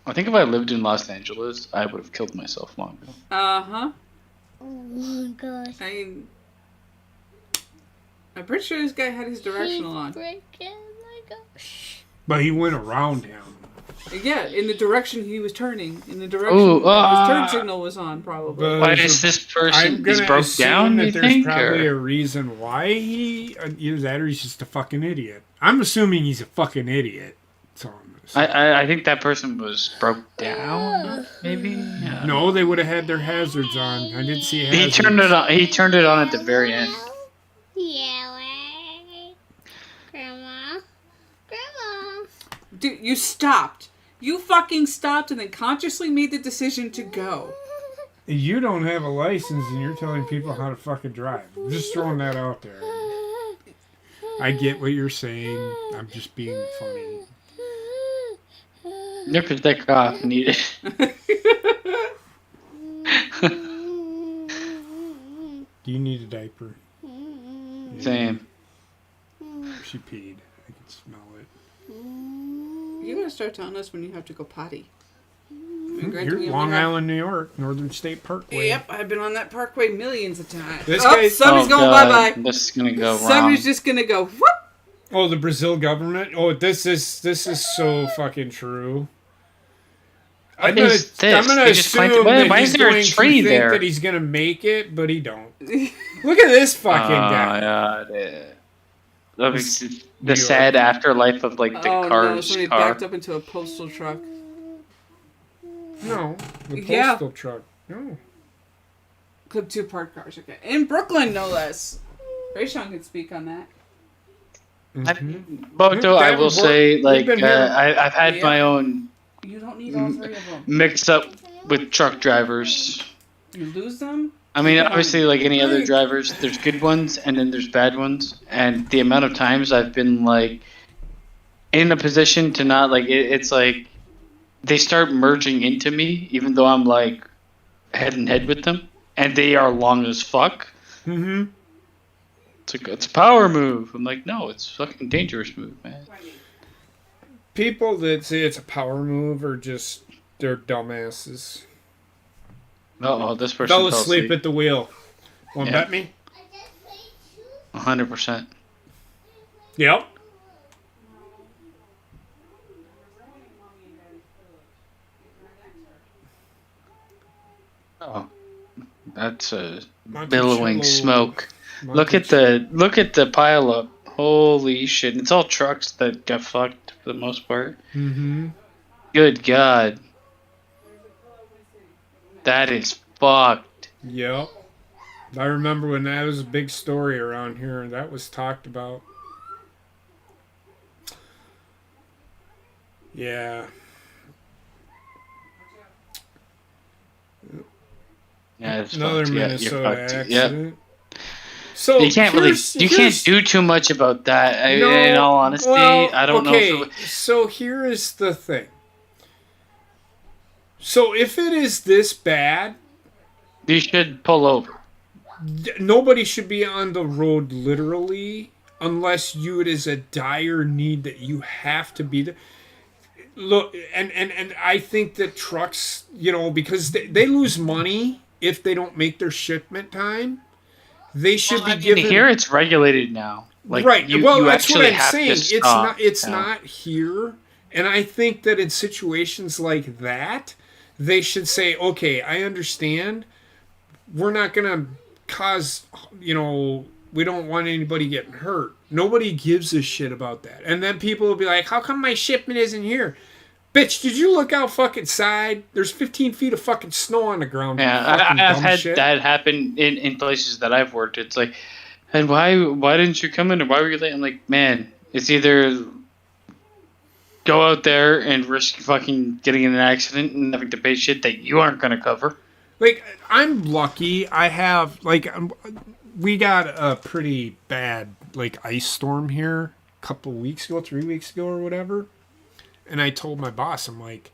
I think if I lived in Los Angeles, I would have killed myself long ago. Uh-huh. Oh my gosh. I'm pretty sure this guy had his directional on. Breaking my gosh. But he went around him. Yeah, in the direction he was turning. In the direction Ooh, his turn signal was on, probably. But- Why is this person, I'm he's gonna broke assume down, that you there's think? probably Or? a reason why he... either that or he's just a fucking idiot. I'm assuming he's a fucking idiot. That's all I'm gonna say. I think that person was broke down, maybe? Yeah. No, they would have had their hazards on. I didn't see hazards. He turned it on. He turned it on at the very end. Yeah, way. Grandma. Grandma. Dude, you stopped. You fucking stopped and then consciously made the decision to go. You don't have a license and you're telling people how to fucking drive. I'm just throwing that out there. I get what you're saying. I'm just being funny. Nip his dick off and eat it. Do you need a diaper? Same. She peed. I can smell it. You gotta start telling us when you have to go potty. You're Long Island, New York, Northern State Parkway. Yep, I've been on that parkway millions of times. Somebody's going bye-bye. This is gonna go wrong. Somebody's just gonna go, whoop. Oh, the Brazil government? Oh, this is so fucking true. I'm gonna assume that why he's is there a going tree to there? think that he's gonna make it, but he don't. Look at this fucking guy. The sad afterlife of like the no, somebody backed up into a postal truck. No, the postal truck. No. Clip 2 parked cars, okay. In Brooklyn, no less. Rayshawn could speak on that. Boto, I will say, like, I've had my own You don't need all 3 of them. mix up with truck drivers. You lose them? I mean, obviously, like any other drivers, there's good ones and then there's bad ones. And the amount of times I've been, like, in a position to not, like, it's like they start merging into me, even though I'm, like, head and head with them. And they are long as fuck. Mm-hmm. It's a power move. I'm like, no, it's a fucking dangerous move, man. People that say it's a power move are just, they're dumbasses. Uh-oh, this person fell asleep at the wheel. Want to bet me? 100%. Yep. Oh, that's a Monticello. billowing smoke. Look at the pile up. Holy shit! It's all trucks that got fucked for the most part. Mm-hmm. Good God. That is fucked. Yep. I remember when that was a big story around here, and that was talked about. Yeah. Yeah, it's Another fucked. Minnesota accident. Yeah. So you can't do too much about that. In all honesty, I don't know. Okay, so here is the thing. So if it is this bad, you should pull over. Nobody should be on the road literally unless it is a dire need that you have to be there. Look, and I think that trucks, because they lose money if they don't make their shipment time. They should be given. Here it's regulated now. Like, right. You that's what I'm have saying. It's not here, and I think that in situations like that, they should say, "Okay, I understand. We're not gonna cause. We don't want anybody getting hurt. Nobody gives a shit about that." And then people will be like, "How come my shipment isn't here?" Bitch, did you look out fucking side? There's 15 feet of fucking snow on the ground. Yeah, I've had that happen in places that I've worked. It's like, and why didn't you come in, or why were you late? I'm like, man, it's either go out there and risk fucking getting in an accident and having to pay shit that you aren't going to cover. Like, I'm lucky. I have, we got a pretty bad, ice storm here a couple of weeks ago, 3 weeks ago or whatever. And I told my boss, I'm like,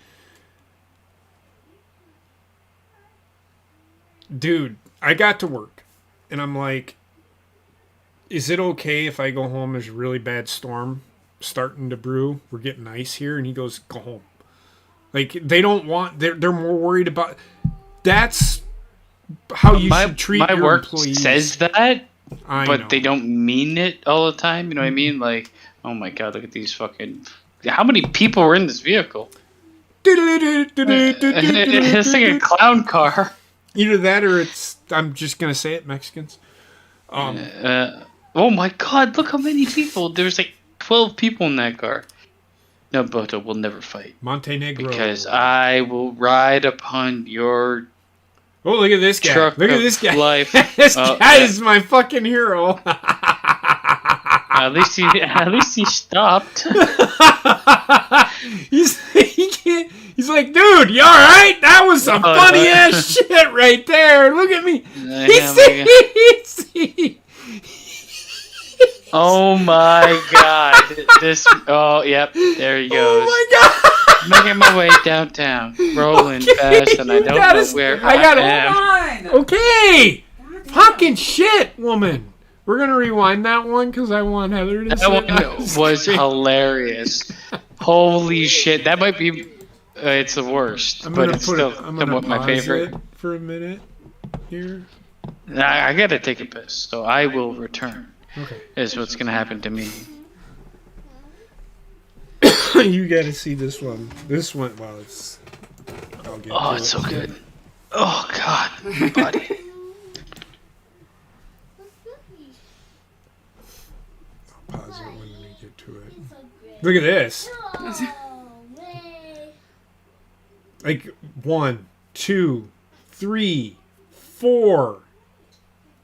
dude, I got to work. And I'm like, is it okay if I go home? There's a really bad storm starting to brew. We're getting ice here. And he goes, go home. They don't want, they're more worried about, that's how you should treat your work employees. Says that, but know. They don't mean it all the time. You know what I mean? Like, oh my God, look at these fucking... How many people were in this vehicle? It's like a clown car. Either that or it's... I'm just going to say it, Mexicans. Oh my God, look how many people. There's 12 people in that car. No, Boto, we'll never fight. Montenegro. Because I will ride upon your... Oh, look at this guy. Look at this guy. Life. This guy is my fucking hero. At least he stopped. He's like, dude, you all right? That was some funny ass shit right there. Look at me. Oh my God! Yep, there he goes. Oh my God! Making my way downtown, rolling fast, and I don't know where I am. Okay, fucking shit, woman. We're going to rewind that one because I want Heather to say that one was hilarious. Holy shit. That might be It's the worst, I'm but gonna it's still I'm somewhat gonna my pause favorite. it for a minute here. I gotta take a piss, so I will return. Okay. Is what's gonna happen to me. You gotta see this one. This one, well, it's. I'll get Oh, to it's it. so good. Oh God, buddy. I'll pause it when we get to it. Look at this. Like 1, 2, 3, 4,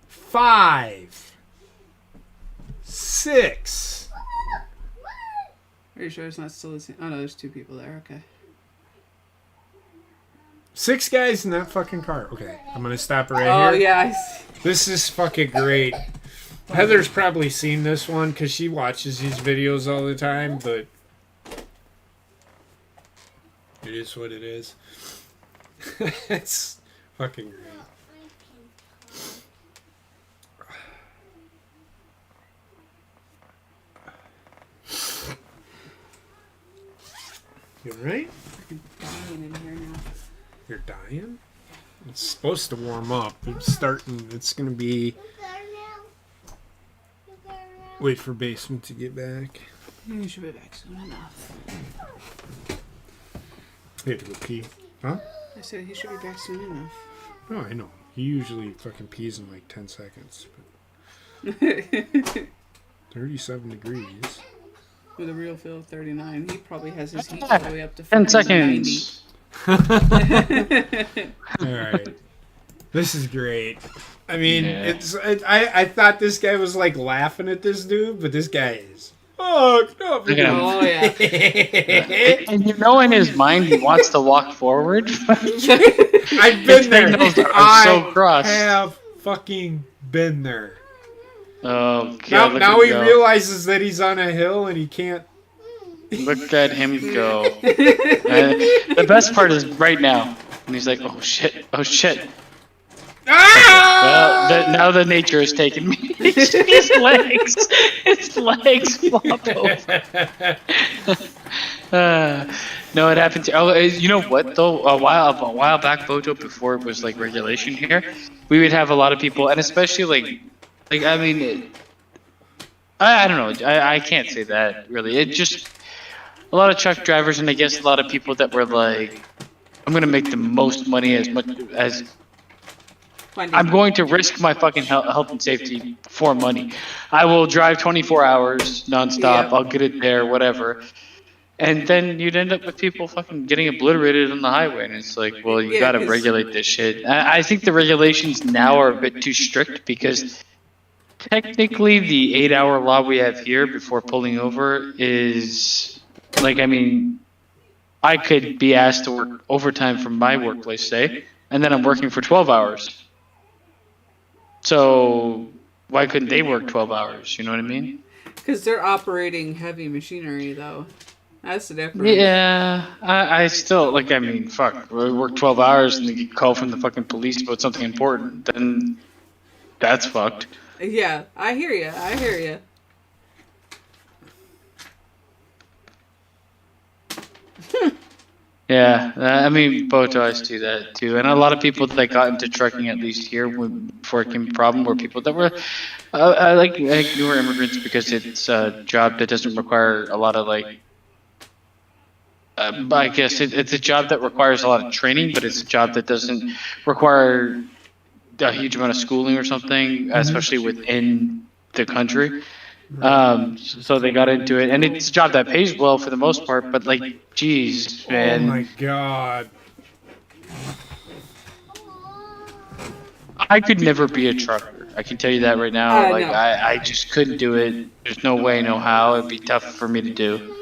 5, 6. Are you sure it's not still the same? Oh no, there's 2 people there. Okay. 6 guys in that fucking car. Okay, I'm gonna stop it right Oh here. yeah, I see. This is fucking great. Heather's probably seen this one because she watches these videos all the time, but it is what it is. It's fucking great. You alright? I'm dying in here now. You're dying? It's supposed to warm up. It's starting. It's gonna be. Wait for basement to get back. You should be back soon enough. I had to go pee. Huh? I said he should be back soon enough. No, I know. He usually fucking pees in like 10 seconds. But 37 degrees. With a real feel of 39, he probably has his heat all the way up to 10 90. seconds. Alright. This is great. I mean, Yeah. I thought this guy was like laughing at this dude, but this guy is. Oh, no. Look at him. Oh yeah. And you know in his mind he wants to walk forward. I've His been there. signals are I so crossed. have fucking been there. Oh God! Now he go. realizes that he's on a hill and he can't. Look at him go. The best part is right now, and he's like, "Oh shit! Oh shit!" Ah! Well, now the nature has taken me. his legs flop over. No, it happened to. Oh, you know what though? A while back, Bojo, before it was like regulation here, we would have a lot of people, and especially like I mean, I don't know. I can't say that really. It just a lot of truck drivers, and I guess a lot of people that were like, I'm gonna make the most money as much as. I'm going to risk my fucking health and safety for money. I will drive 24 hours nonstop. Yeah. I'll get it there, whatever. And then you'd end up with people fucking getting obliterated on the highway. And it's like, well, you Yeah, got to 'cause- regulate this shit. I think the regulations now are a bit too strict because technically the 8-hour law we have here before pulling over is like, I mean, I could be asked to work overtime from my workplace, say, and then I'm working for 12 hours. So why couldn't they work 12 hours? You know what I mean? Because they're operating heavy machinery, though. That's the difference. Yeah, I still, like, I mean, fuck, we work 12 hours and they get called from the fucking police about something important, then that's fucked. Yeah, I hear you. I hear you. Yeah, I mean, both of us do that too, and a lot of people that got into trucking, at least here, before it became a problem, were people that were like newer immigrants because it's a job that doesn't require a lot of like. I guess it's a job that requires a lot of training, but it's a job that doesn't require a huge amount of schooling or something, especially within the country. So they got into it, and it's a job that pays well for the most part, but like, geez, Oh man. my god. I could never be a trucker. I can tell you that right now. Like, No. I just couldn't do it. There's no way, no how. It'd be tough for me to do.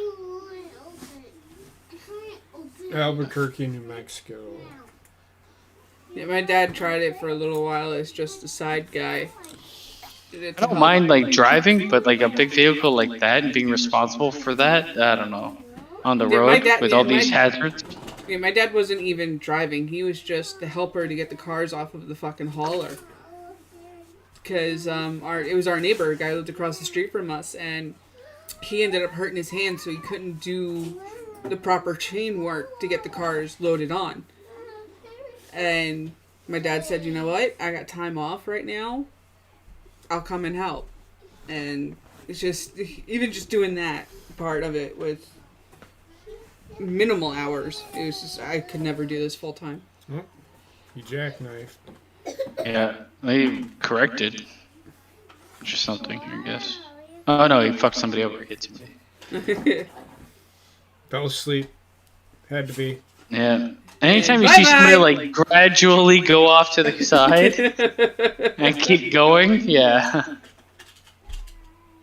Albuquerque, New Mexico. Yeah, my dad tried it for a little while as just a side guy. I don't mind like driving, but like a big vehicle like that and being responsible for that, I don't know. On the Yeah, my road dad- with yeah, all my- these hazards. Yeah, my dad wasn't even driving. He was just the helper to get the cars off of the fucking hauler. Because it was our neighbor, a guy who lived across the street from us, and he ended up hurting his hand, so he couldn't do the proper chain work to get the cars loaded on. And my dad said, you know what? I got time off right now. I'll come and help. And it's just, even just doing that part of it with minimal hours, it was just, I could never do this full time. Oh, you jackknifed. Yeah, they corrected. Which is something, I guess. Oh no, he fucked somebody over. He hit somebody. Fell asleep. Had to be. Yeah. Anytime you see somebody like gradually go off to the side and keep going, yeah.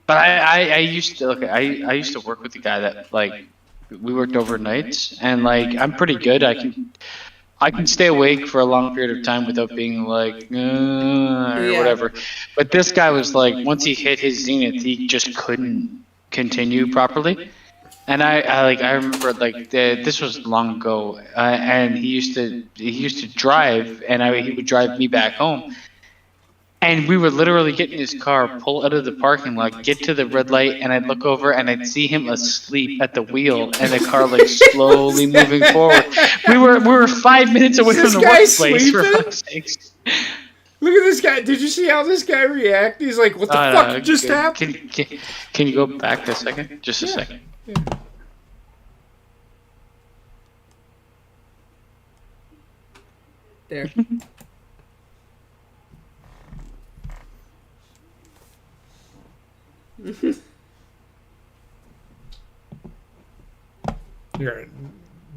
But I used to I used to work with a guy that like we worked overnights, and like I'm pretty good. I can stay awake for a long period of time without being like or whatever. But this guy was like, once he hit his zenith, he just couldn't continue properly. And I remember like this was long ago, and he used to drive, and he would drive me back home. And we would literally get in his car, pull out of the parking lot, get to the red light, and I'd look over and I'd see him asleep at the wheel, and the car like slowly moving forward. We were 5 minutes away from the workplace. For fuck's sakes. Look at this guy. Did you see how this guy reacted? He's like, "What the fuck just happened?" Can you go back a second? Just a second. Yeah. There. Here,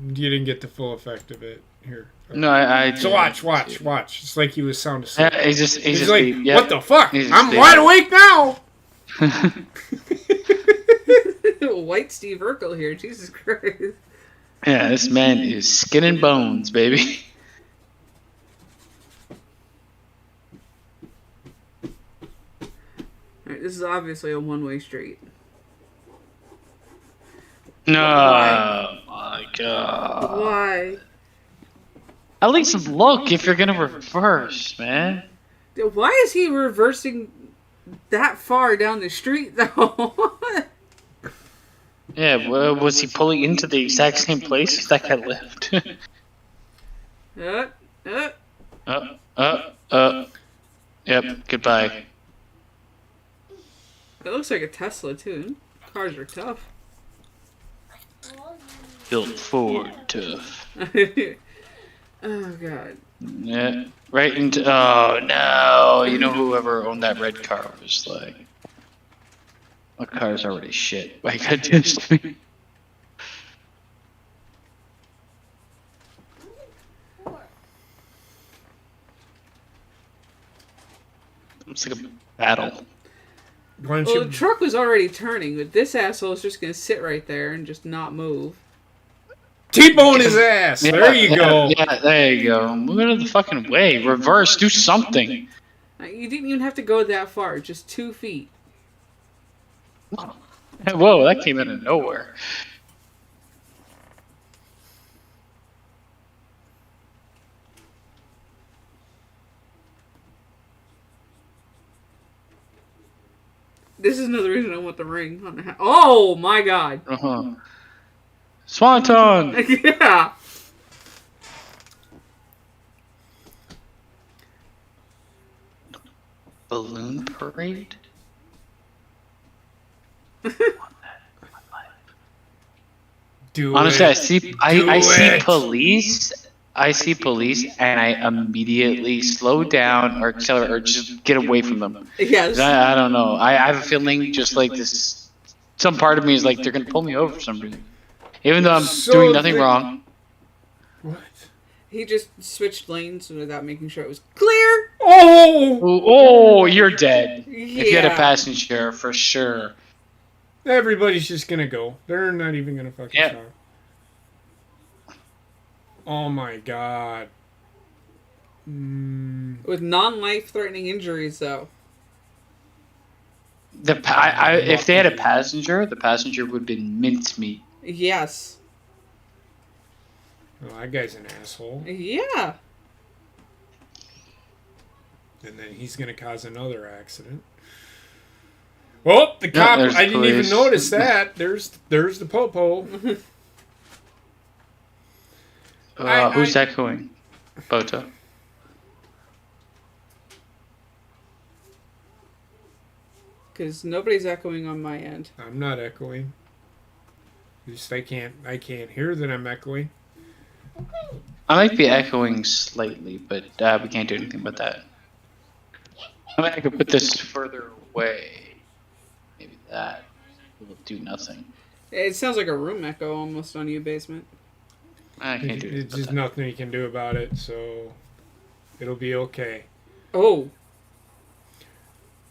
you didn't get the full effect of it. Here. No, I So watch. It's like he was sound asleep. Yeah, he's just like, what the fuck? He's I'm wide awake now. White Steve Urkel here, Jesus Christ. Yeah, this man is skin and bones, baby. Alright, this is obviously a one-way street. No, Why? my God. Why? At least look if you're gonna reverse, man. Why is he reversing that far down the street, though? Yeah, was he pulling into the exact same place as that guy lived? Yep, goodbye. It looks like a Tesla, too. Cars are tough. Built Ford tough. Oh, God. Yeah, right into. Oh no! You know, whoever owned that red car was like, "My car's already shit. Why you gotta do this to me?" It's like a battle. Why don't Well, you... the truck was already turning, but this asshole is just going to sit right there and just not move. T-bone his ass. Yeah, There you go. Yeah, there you go. Move out of the fucking way. Reverse. Do something. You didn't even have to go that far. Just 2 feet. Whoa, that came out of nowhere. This is another reason I want the ring on the house. Oh, my God. Uh-huh. Swanton! Yeah. Balloon parade? Do Honestly, it. I see it. police. I see police, and I immediately slow down or accelerate or just get away from them. Yes. I don't know. I have a feeling just like this. Some part of me is like they're gonna pull me over for some reason, even though I'm doing nothing wrong. What? He just switched lanes without making sure it was clear. Oh! Oh, you're dead. If you had a Yeah. passenger, for sure. Everybody's just gonna go. They're not even gonna fucking Yeah. stop. Oh my God. With non-life-threatening injuries, though. If they had a passenger, the passenger would have been mincemeat. Yes. Oh, that guy's an asshole. Yeah. And then he's gonna cause another accident. Well, the cop, there's I didn't even police. notice that. There's the popo. Who's echoing? Boto. Because nobody's echoing on my end. I'm not echoing. Just I can't hear that I'm echoing. I might be echoing slightly, but we can't do anything about that. I mean, I could put this further away. Maybe that will do nothing. It sounds like a room echo almost on you, Basement. I can't do anything It's just nothing you can do about it, so it'll be okay. Oh.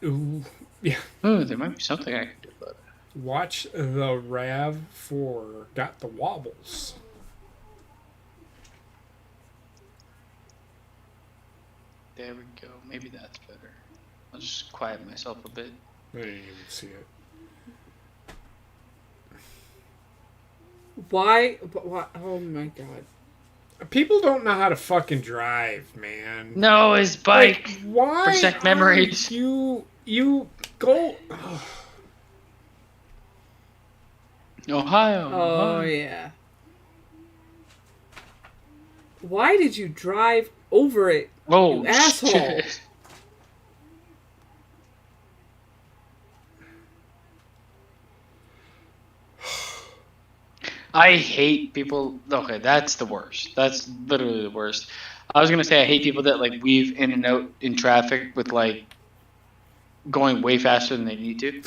Ooh, yeah. Oh, there might be something I can do about it. Watch the RAV4. Got the wobbles. There we go. Maybe that's better. I'll just quiet myself a bit. I didn't even see it. Why? Oh my god. People don't know how to fucking drive, man. No, his bike. Like, why? Protect memories. You go. Oh. Ohio. Oh yeah. Why did you drive over it? Oh, You asshole. shit. I hate people. Okay, that's the worst. That's literally the worst. I was gonna say I hate people that like weave in and out in traffic with like going way faster than they need to.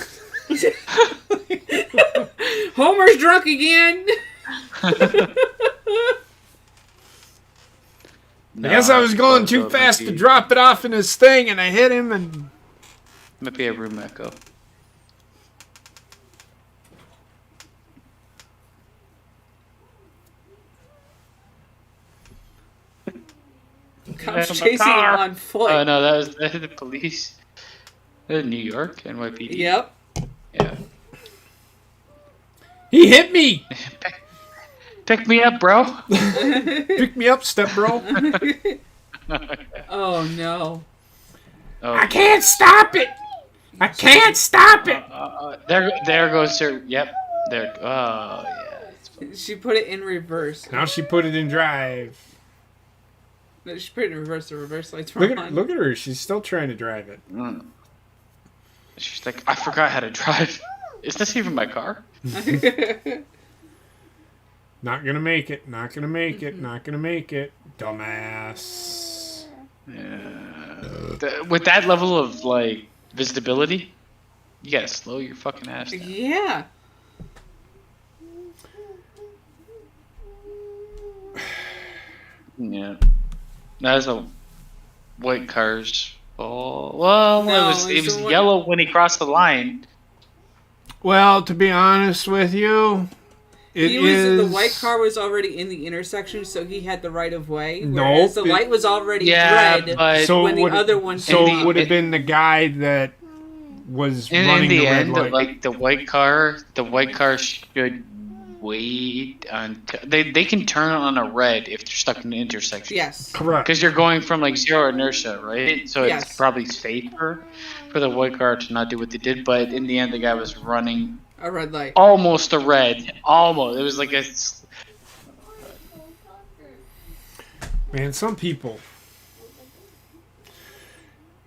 Homer's drunk again. I guess I was going too fast to drop it off in his thing, and I hit him, and Might be a room echo. Cops my chasing him car. on foot. Oh no, that was the police. New York, NYPD. Yep. Yeah. he hit me. Pick me up, bro. Pick me up, step bro. Oh no. Oh. I can't stop it. I can't stop it. There goes her. Yep. There. Oh yeah. She put it in reverse. Now she put it in drive. No, she put it in reverse. The reverse lights were on. Look at her. She's still trying to drive it. She's like, I forgot how to drive. Is this even my car? Not gonna make it. Not gonna make it. Not gonna make it. Dumbass. Yeah. With that level of like visibility, you gotta slow your fucking ass down. Yeah. Yeah. That's a white car's. Oh well, No, it was it's a yellow when he crossed the line. Well, to be honest with you, The white car was already in the intersection, so he had the right of way. Whereas Nope, the light was already Yeah, red but So when the would- other one So came it up. would have been the guy that was in running the the red end, light. like the white car should wait until they can turn on a red if they're stuck in the intersection. Yes. Correct. Because you're going from like zero inertia, right? So Yes. it's probably safer for the white car to not do what they did. But in the end, the guy was running A red light. almost a red. Almost. It was like a. Man, some people.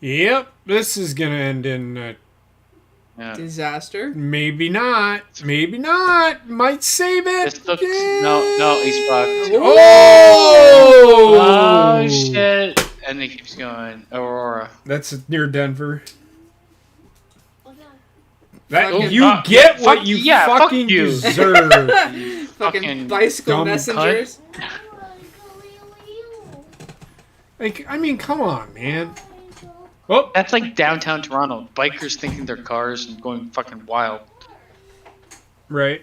Yep, this is gonna end in Yeah. Disaster. maybe not. Maybe not. Might save it. This looks no. He's fucked. Oh! Oh shit! And he keeps going. Aurora. That's near Denver. Oh, no. That Fucking- you get fuck- what you yeah, fuck fucking you. deserve. Fucking Fucking bicycle dumb messengers. Like, I mean, come on, man. Oh, That's like downtown Toronto. Bikers thinking they're cars and going fucking wild. right.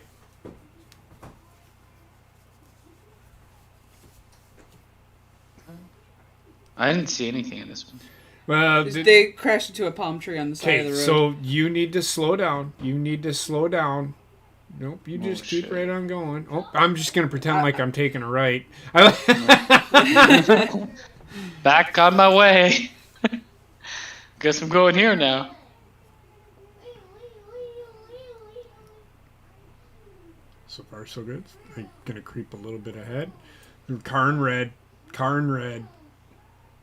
I didn't see anything in this one. Well, They crashed into a palm tree on the side of okay, the road. so you need to slow down. You need to slow down. Nope, you just keep shit. right on going. Oh, I'm just gonna pretend like I'm taking a right. Back on my way. Guess I'm going here now. So far, so good. I'm gonna creep a little bit ahead. Car in red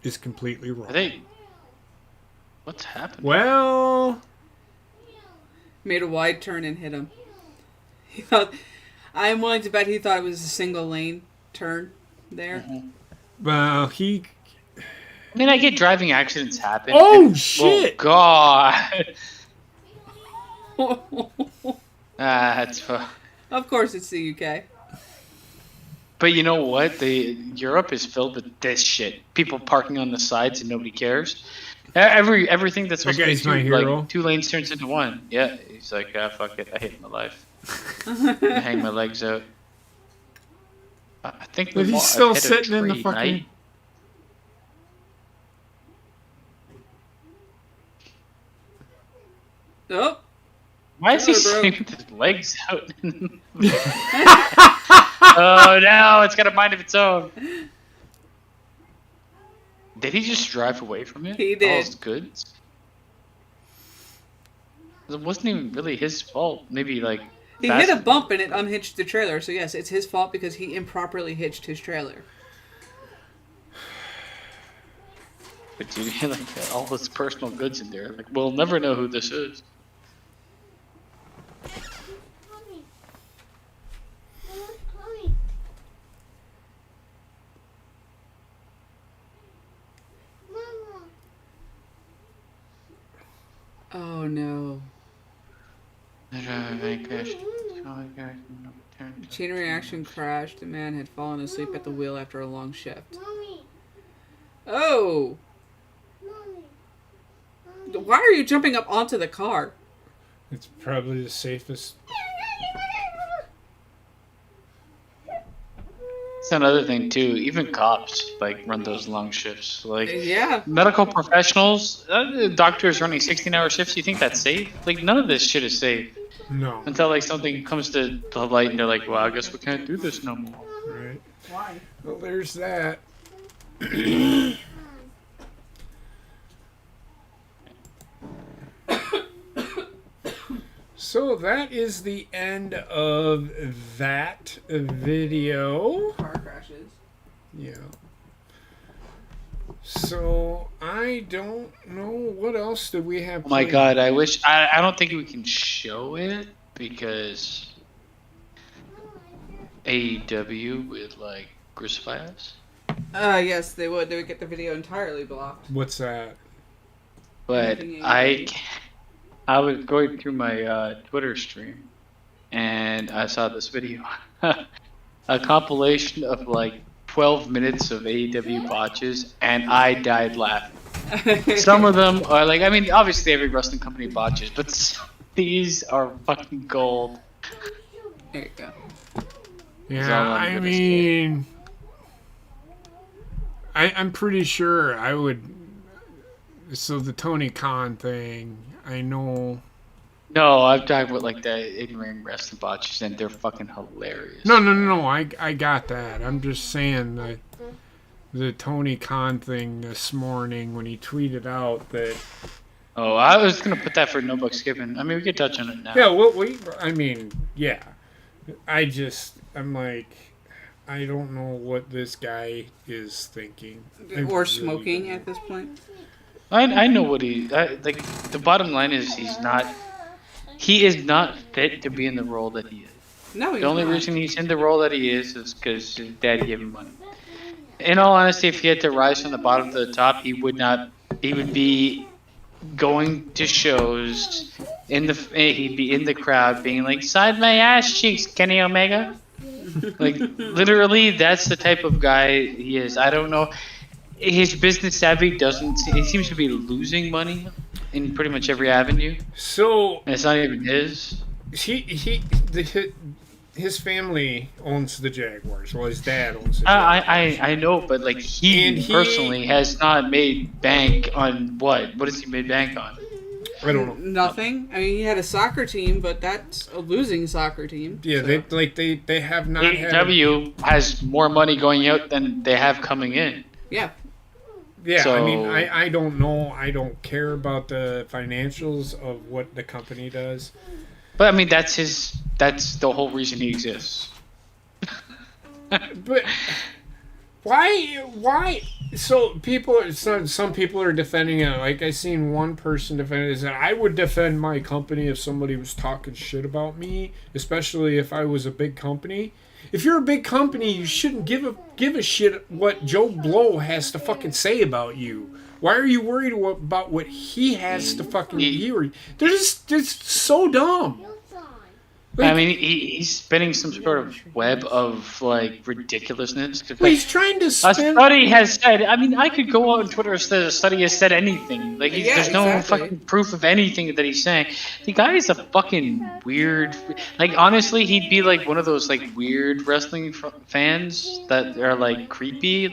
is completely wrong. Are they? What's happening? Well, Made a wide turn and hit him. He thought. I'm willing to bet he thought it was a single lane turn there. Mm-hmm. well, I mean, I get driving accidents happen. Oh, shit! Oh, God. That's Of course, it's the UK. But you know what? Europe is filled with this shit. People parking on the sides and nobody cares. Everything that's supposed to be guy's my hero. like 2 lanes turns into 1. Yeah, he's like, fuck it, I hate my life. I hang my legs out. I think. But he's still sitting in the fucking. Oh. Why is he Trailer sitting with his legs out? Oh no, it's got a mind of its own. Did he just drive away from it? He did. All his goods? It wasn't even really his fault. Maybe like He hit a bump and it unhitched the trailer. So yes, it's his fault because he improperly hitched his trailer. But dude, he like got all his personal goods in there. Like, we'll never know who this is. Mommy. Mommy. Mama. Oh no. Chain reaction crashed. The man had fallen asleep at the wheel after a long shift. Mommy. Oh! Mommy. Why are you jumping up onto the car? It's probably the safest. That's another thing too. Even cops like run those long shifts. Like Yeah. medical professionals, doctors running 16-hour shifts. You think that's safe? Like none of this shit is safe No. until like something comes to the light and they're like, well, I guess we can't do this no more. Right. Why? Well, there's that. So that is the end of that video. Car crashes. Yeah. So I don't know what else do we have. Oh my planned? god, I wish I don't think we can show it because AEW would like crucify us. Yes, they would. They would get the video entirely blocked. What's that? But I was going through my Twitter stream and I saw this video. A compilation of like 12 minutes of AEW botches and I died laughing. Some of them are like, I mean, obviously every wrestling company botches, but these are fucking gold. There you go. Yeah, I mean, I'm pretty sure I would. So the Tony Khan thing, I know. No, I'm talking about like the in-ring wrestling botches, and they're fucking hilarious. No. I got that. I'm just saying that the Tony Khan thing this morning when he tweeted out that. Oh, I was gonna put that for no buck skipping. I mean, we could touch on it now. Yeah, well, I mean, yeah. I'm like, I don't know what this guy is thinking. Or smoking at this point. I know what like. The bottom line is he is not fit to be in the role that he is. No, he's The only not. reason he's in the role that he is because his dad gave him money. In all honesty, if he had to rise from the bottom to the top, he would not. He would be going to shows he'd be in the crowd being like, "Side my ass cheeks, Kenny Omega." Like literally, that's the type of guy he is. I don't know. His business savvy doesn't. He seems to be losing money in pretty much every avenue. So And it's not even his. His family owns the Jaguars. Well, his dad owns the Jaguars. I know, but like he personally has not made bank on what? What has he made bank on? I don't know. Nothing. I mean, he had a soccer team, but that's a losing soccer team. Yeah, so. they have not had. AEW has more money going out than they have coming in. Yeah. Yeah, So- I mean, I don't know. I don't care about the financials of what the company does. But I mean, that's the whole reason he exists. But Why? So some people are defending it. Like I seen one person defend it. Is that I would defend my company if somebody was talking shit about me, especially if I was a big company. If you're a big company, you shouldn't give a shit what Joe Blow has to fucking say about you. Why are you worried about what he has to fucking hear? They're just so dumb. I mean, he's spinning some sort of web of like ridiculousness. Well, he's trying to spin. A study has said. I mean, I could go on Twitter and say a study has said anything. Like, there's no fucking proof of anything that he's saying. The guy is a fucking weird. Like, honestly, he'd be like one of those like weird wrestling fans that are like creepy,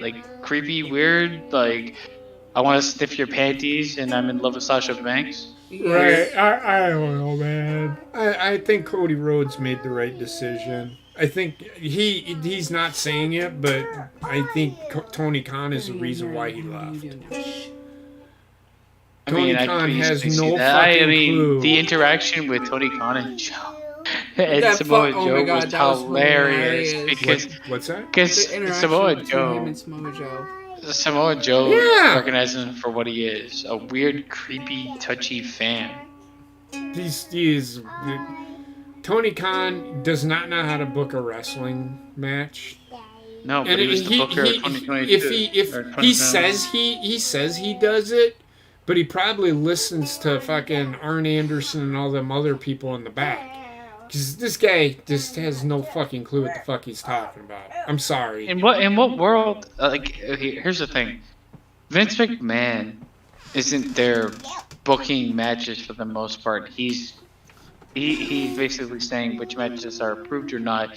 weird. Like, I want to sniff your panties, and I'm in love with Sasha Banks. Right, I don't know, man. I think Cody Rhodes made the right decision. I think he's not saying it, but I think Tony Khan is the reason why he left. Tony Khan has no fucking clue. The interaction with Tony Khan and Joe and Samoa Joe was hilarious. Because what's that? Because Samoa Joe recognizes him for what he is, a weird, creepy, touchy fan. He's Tony Khan does not know how to book a wrestling match. No, but he was the booker of 2022. If he says he does it, but he probably listens to fucking Arn Anderson and all them other people in the back. Because this guy just has no fucking clue what the fuck he's talking about. I'm sorry. In what world? Here's the thing. Vince McMahon isn't there booking matches for the most part. He's basically saying which matches are approved or not.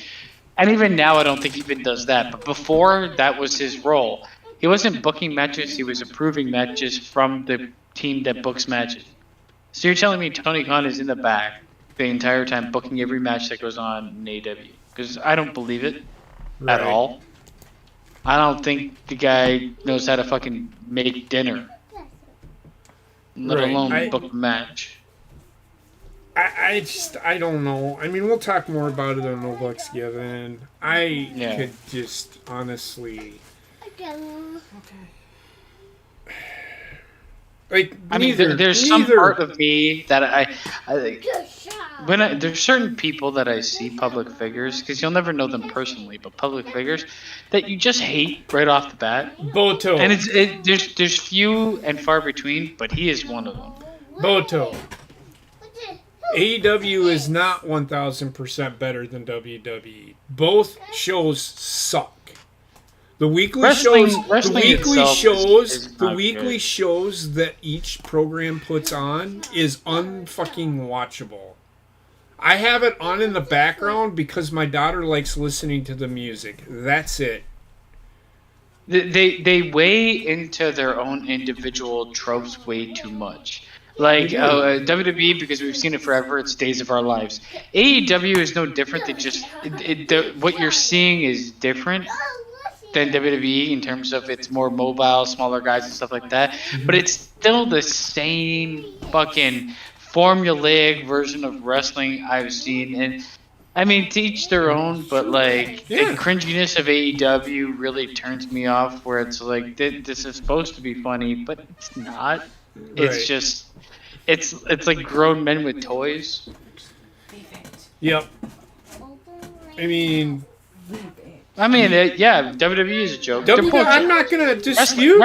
And even now, I don't think he even does that. But before, that was his role. He wasn't booking matches. He was approving matches from the team that books matches. So you're telling me Tony Khan is in the back the entire time booking every match that goes on in AEW? Because I don't believe it at all. I don't think the guy knows how to fucking make dinner, let alone book a match. I don't know. I mean, we'll talk more about it on the Lux Given. Could just honestly. Okay. Like, I mean, there's some part of me that there's certain people that I see, public figures, because you'll never know them personally, but public figures that you just hate right off the bat. Boto. And there's few and far between, but he is one of them. Boto. AEW is not 1,000% better than WWE. Both shows suck. The weekly shows that each program puts on is unfucking watchable. I have it on in the background because my daughter likes listening to the music. That's it. They weigh into their own individual tropes way too much. Like WWE, because we've seen it forever, it's Days of Our Lives. AEW is no different. What you're seeing is different than WWE in terms of it's more mobile, smaller guys and stuff like that. But it's still the same fucking formulaic version of wrestling I've seen. And I mean, to each their own, but like the cringiness of AEW really turns me off. Where it's like this is supposed to be funny, but it's not. It's just. It's like grown men with toys. Yep. I mean, WWE is a joke. I'm not gonna dispute.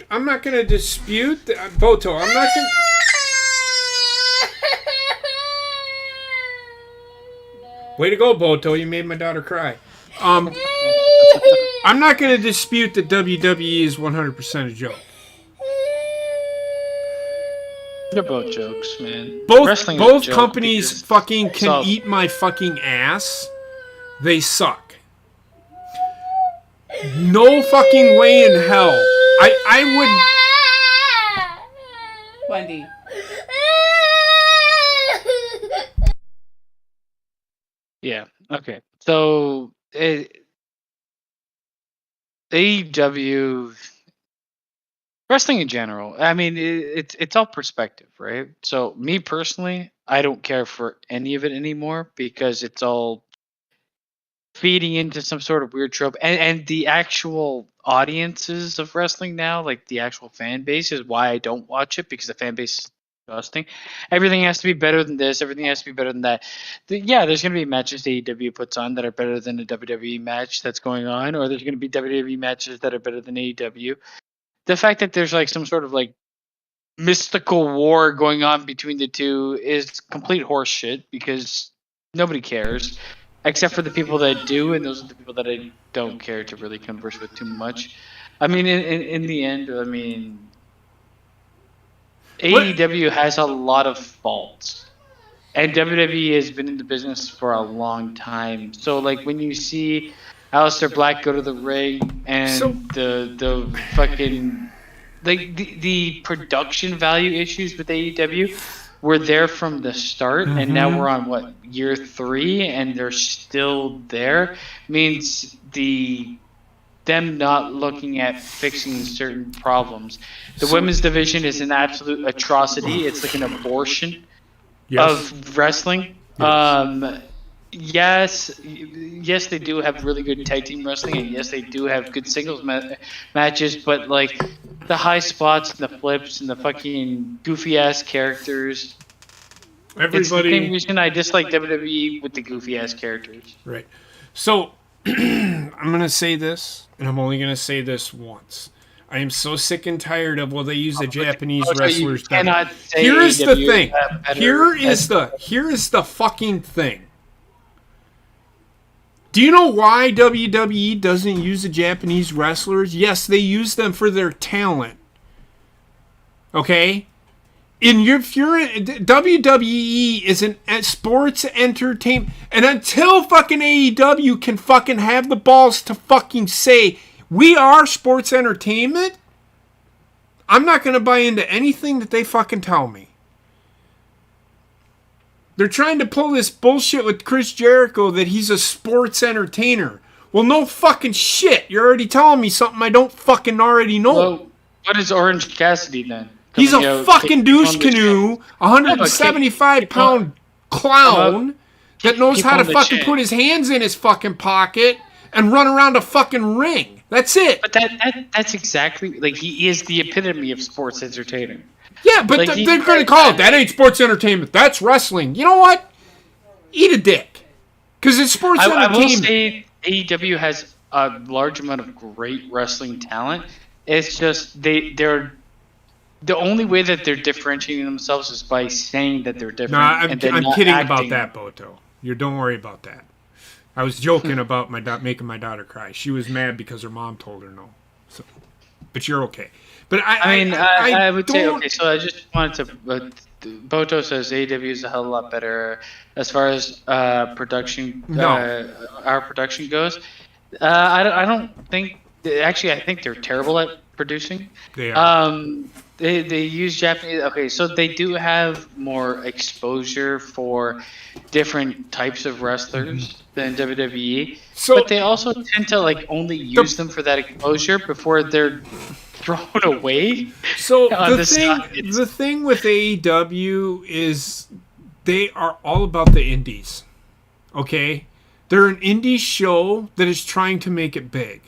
I'm not gonna dispute Boto. I'm not gonna. Way to go, Boto! You made my daughter cry. I'm not gonna dispute that WWE is 100% a joke. They're both jokes, man. Both companies fucking can eat my fucking ass. They suck. No fucking way in hell. I would. Wendy. Yeah. Okay. So AEW. Wrestling in general, I mean, it's all perspective, right? So me personally, I don't care for any of it anymore because it's all feeding into some sort of weird trope, and the actual audiences of wrestling now, like the actual fan base, is why I don't watch it, because the fan base is disgusting. Everything has to be better than this. Everything has to be better than that. Yeah, there's going to be matches AEW puts on that are better than a WWE match that's going on, or there's going to be WWE matches that are better than AEW. The fact that there's like some sort of like mystical war going on between the two is complete horseshit, because nobody cares except for the people that do, and those are the people that I don't care to really converse with too much. I mean, in the end, I mean, AEW has a lot of faults, and WWE has been in the business for a long time. So, like, when you see Aleister Black go to the ring and the fucking like the production value issues with AEW were there from the start, and now we're on what, year 3, and they're still there, means them not looking at fixing certain problems. The women's division is an absolute atrocity. It's like an abortion of wrestling. Yes, they do have really good tag team wrestling, and yes, they do have good singles matches, but like the high spots and the flips and the fucking goofy ass characters. It's the same reason I dislike WWE with the goofy ass characters. Right. So I'm gonna say this, and I'm only gonna say this once. I am so sick and tired of they use the Japanese wrestlers. Here is the thing. Here is the fucking thing. Do you know why WWE doesn't use the Japanese wrestlers? Yes, they use them for their talent. Okay? WWE is a sports entertainment, and until fucking AEW can fucking have the balls to fucking say, we are sports entertainment, I'm not going to buy into anything that they fucking tell me. They're trying to pull this bullshit with Chris Jericho that he's a sports entertainer. Well, no fucking shit. You're already telling me something I don't fucking already know. Well, what is Orange Cassidy then? He's a fucking douche canoe, 175-pound clown that knows how to fucking put his hands in his fucking pocket and run around a fucking ring. That's it. But that's exactly, like, he is the epitome of sports entertainment. Yeah, but like they're going to call it, that ain't sports entertainment. That's wrestling. You know what? Eat a dick. Because it's sports entertainment. I will say AEW has a large amount of great wrestling talent. It's just they're the only way that they're differentiating themselves is by saying that they're different. No, I'm kidding about that, Boto. Don't worry about that. I was joking about making my daughter cry. She was mad because her mom told her no. So, but you're okay. But I would say, okay, so I just wanted to... Boto says AEW is a hell of a lot better as far as production. Our production goes. I don't think... Actually, I think they're terrible at producing. They are. They use Japanese... Okay, so they do have more exposure for different types of wrestlers than WWE. But they also tend to like only use them for that exposure before they're thrown away. So the thing with AEW is they are all about the indies. Okay? They're an indie show that is trying to make it big.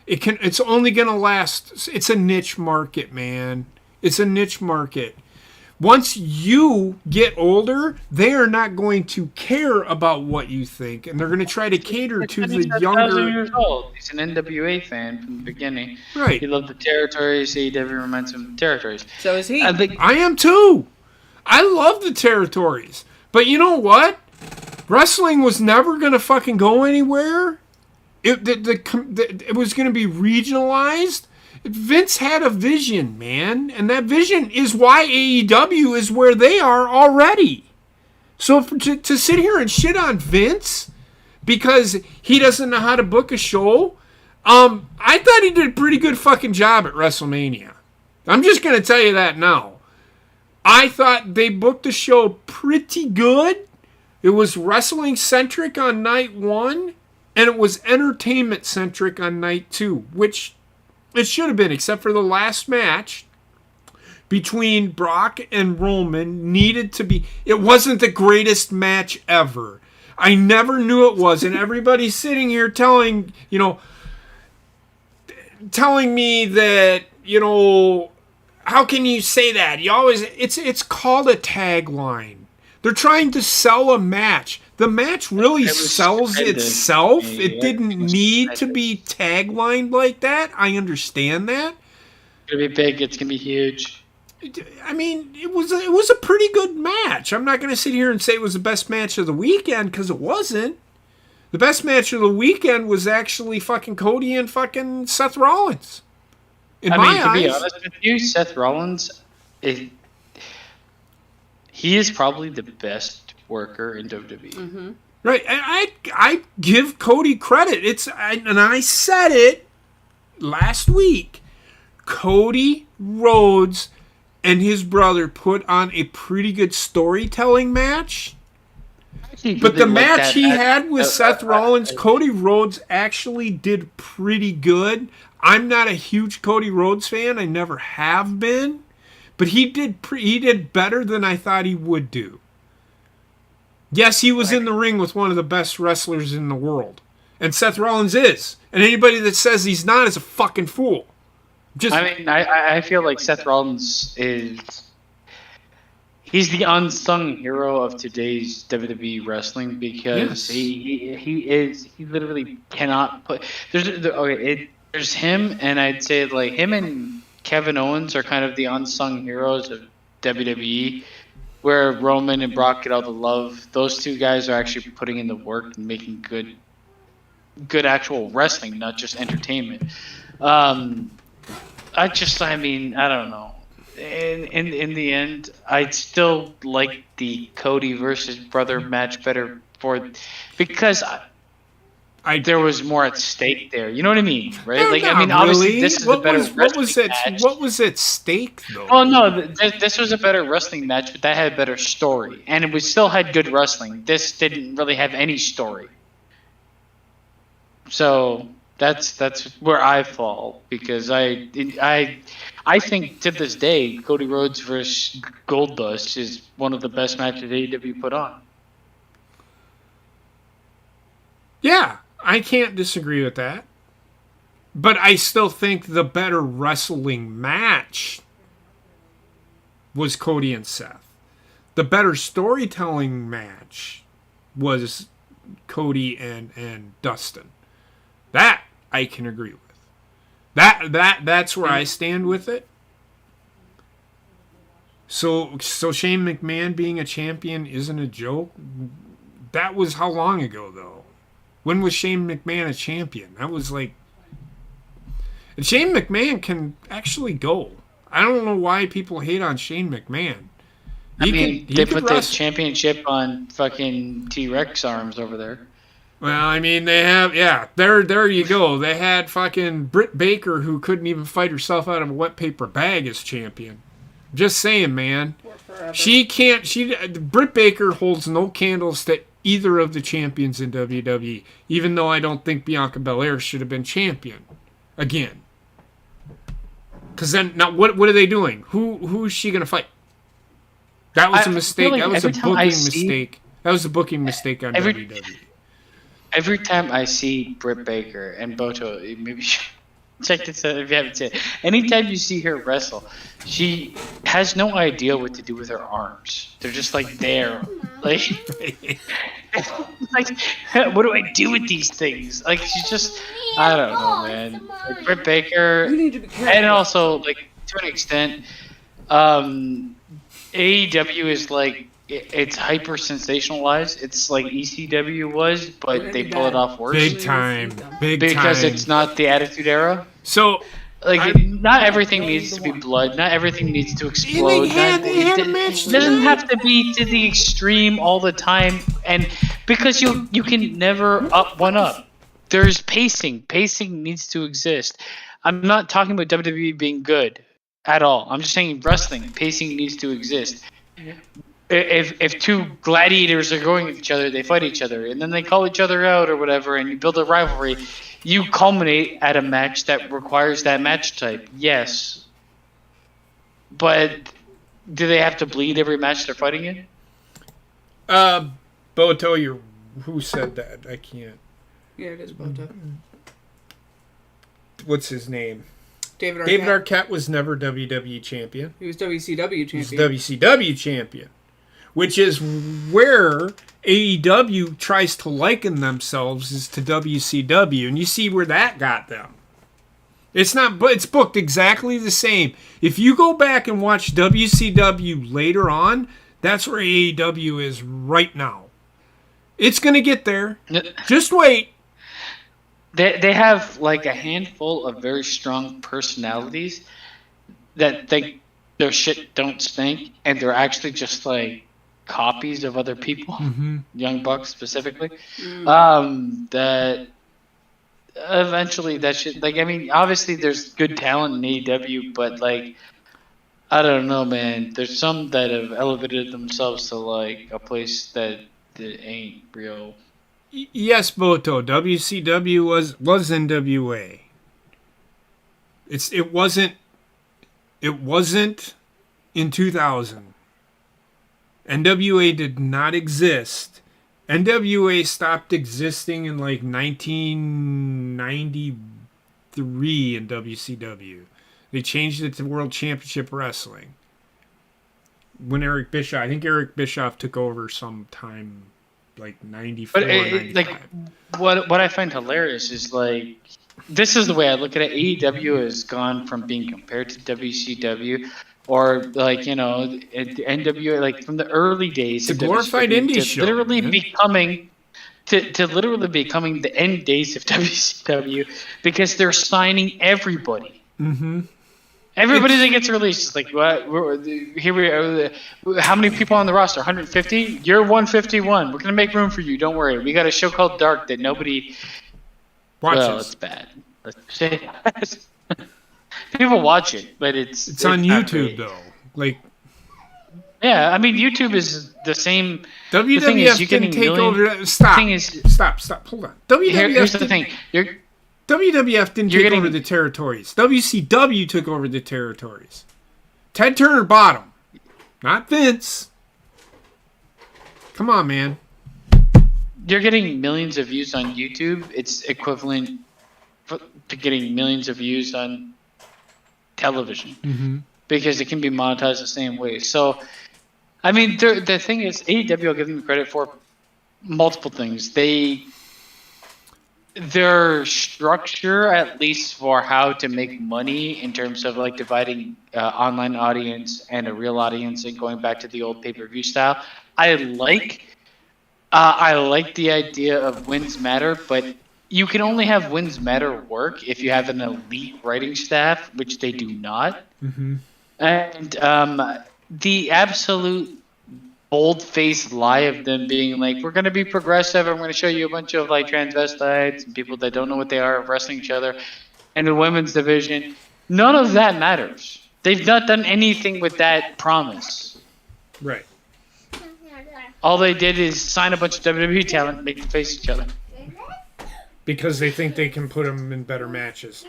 It's only going to last. It's a niche market, man. It's a niche market. Once you get older, they are not going to care about what you think, and they're going to try to cater to the younger. Years old. He's an NWA fan from the beginning. Right. He loved the territories. AEW reminds him of the territories. So is he. I am too. I love the territories. But you know what? Wrestling was never going to fucking go anywhere. It was going to be regionalized. Vince had a vision, man, and that vision is why AEW is where they are already. So to sit here and shit on Vince because he doesn't know how to book a show, I thought he did a pretty good fucking job at WrestleMania. I'm just going to tell you that now. I thought they booked the show pretty good. It was wrestling-centric on night 1, and it was entertainment-centric on night 2, which... it should have been, except for the last match between Brock and Roman needed to be... it wasn't the greatest match ever. I never knew it was, and everybody's sitting here telling me that, how can you say that? You always it's called a tagline. They're trying to sell a match. The match really sells itself. It didn't need to be taglined like that. I understand that. It's gonna be big. It's gonna be huge. I mean, it was a pretty good match. I'm not going to sit here and say it was the best match of the weekend, because it wasn't. The best match of the weekend was actually fucking Cody and fucking Seth Rollins. To be honest with you, Seth Rollins, he is probably the best worker in WWE. Mm-hmm. Right, and I give Cody credit. And I said it last week. Cody Rhodes and his brother put on a pretty good storytelling match. But the match he had with Seth Rollins, Cody Rhodes actually did pretty good. I'm not a huge Cody Rhodes fan. I never have been. But he did better than I thought he would do. Yes, he was in the ring with one of the best wrestlers in the world. And Seth Rollins is. And anybody that says he's not is a fucking fool. I feel like Seth Rollins he's the unsung hero of today's WWE wrestling, because he literally cannot put there's him, and I'd say like him and Kevin Owens are kind of the unsung heroes of WWE, where Roman and Brock get all the love. Those two guys are actually putting in the work and making good actual wrestling, not just entertainment. I don't know. In the end, I'd still like the Cody versus brother match better because there was more at stake there. You know what I mean, right? Obviously, this is a better wrestling match. What was at stake, though? Well, no, this was a better wrestling match, but that had a better story, and it still had good wrestling. This didn't really have any story. So that's where I fall, because I think to this day Cody Rhodes versus Goldust is one of the best matches AEW put on. Yeah, I can't disagree with that. But I still think the better wrestling match was Cody and Seth. The better storytelling match was Cody and Dustin. That I can agree with. That's where I stand with it. So Shane McMahon being a champion isn't a joke. That was how long ago, though? When was Shane McMahon a champion? That was like... And Shane McMahon can actually go. I don't know why people hate on Shane McMahon. They put the championship on fucking T-Rex arms over there. Well, I mean, they have, there you go. They had fucking Britt Baker, who couldn't even fight herself out of a wet paper bag, as champion. Just saying, man. Britt Baker holds no candles to either of the champions in WWE, even though I don't think Bianca Belair should have been champion again. Because then, now, what are they doing? Who is she going to fight? That was a mistake. That was a booking mistake. That was a booking mistake on WWE. Every time I see Britt Baker and Boto, maybe check this out if you haven't seen it. Anytime you see her wrestle, she has no idea what to do with her arms. They're just like there. Like what do I do with these things? Like, she's just, I don't know, man. Like, Britt Baker, and also, like, to an extent, AEW is like, it's hyper sensationalized. It's like ECW was, but they pull it off worse. Big time. Because it's not the Attitude Era. So, not everything needs to be blood. Not everything needs to explode. It doesn't have to be to the extreme all the time. And because you can never up one up. There's pacing. Pacing needs to exist. I'm not talking about WWE being good at all. I'm just saying wrestling. Pacing needs to exist. If two gladiators are going at each other, they fight each other, and then they call each other out or whatever, and you build a rivalry, you culminate at a match that requires that match type. Yes. But do they have to bleed every match they're fighting in? Boto, you're Who said that? I can't. Yeah, it is Boto. What's his name? David Arquette. David Arquette was never WWE champion. He was WCW champion. He was WCW champion. Which is where AEW tries to liken themselves is to WCW. And you see where that got them. It's not, but it's booked exactly the same. If you go back and watch WCW later on, that's where AEW is right now. It's going to get there. Just wait. They have like a handful of very strong personalities that think their shit don't stink, and they're actually just like copies of other people. Mm-hmm. Young Bucks specifically. That eventually that shit, like, I mean, obviously there's good talent in AEW, but like, I don't know, man. There's some that have elevated themselves to like a place that ain't real. Yes, Boto. WCW was NWA. It wasn't in 2000. NWA did not exist. NWA stopped existing in like 1993 in WCW. They changed it to World Championship Wrestling. When Eric Bischoff took over sometime like 94, But 95. like, what I find hilarious is like, this is the way I look at it. AEW has gone from being compared to WCW, or like, you know, NWA, like from the early days, it's a glorified indie to show, literally man. becoming the end days of WCW, because they're signing everybody. Mm-hmm. Everybody that gets released, like, what? Here we are. How many people on the roster? 150? You're 151. We're gonna make room for you. Don't worry. We got a show called Dark that nobody Watches. Well, it's bad. Let's say that. People watch it, but it's on not YouTube great. though. Like, yeah, I mean, YouTube is the same. WWF the thing is, you're didn't getting take million- over. Stop. thing is- Stop. Hold on. WWF Here's the didn't- thing. WWF didn't You're take getting- over the territories. WCW took over the territories. Ted Turner bought them. Not Vince. Come on, man. You're getting millions of views on YouTube. It's equivalent to getting millions of views on television, Mm-hmm. because it can be monetized the same way. So, I mean, the thing is, AEW, I'll give them credit for multiple things. Their structure, at least for how to make money in terms of like dividing online audience and a real audience and going back to the old pay-per-view style, I like the idea of wins matter, but you can only have wins matter work if you have an elite writing staff, which they do not. Mm-hmm. And the absolute bold-faced lie of them being like, we're going to be progressive, I'm going to show you a bunch of like transvestites and people that don't know what they are wrestling each other, and the women's division, none of that matters. They've not done anything with that promise. Right. All they did is sign a bunch of WWE talent and make them face each other. Because they think they can put them in better matches.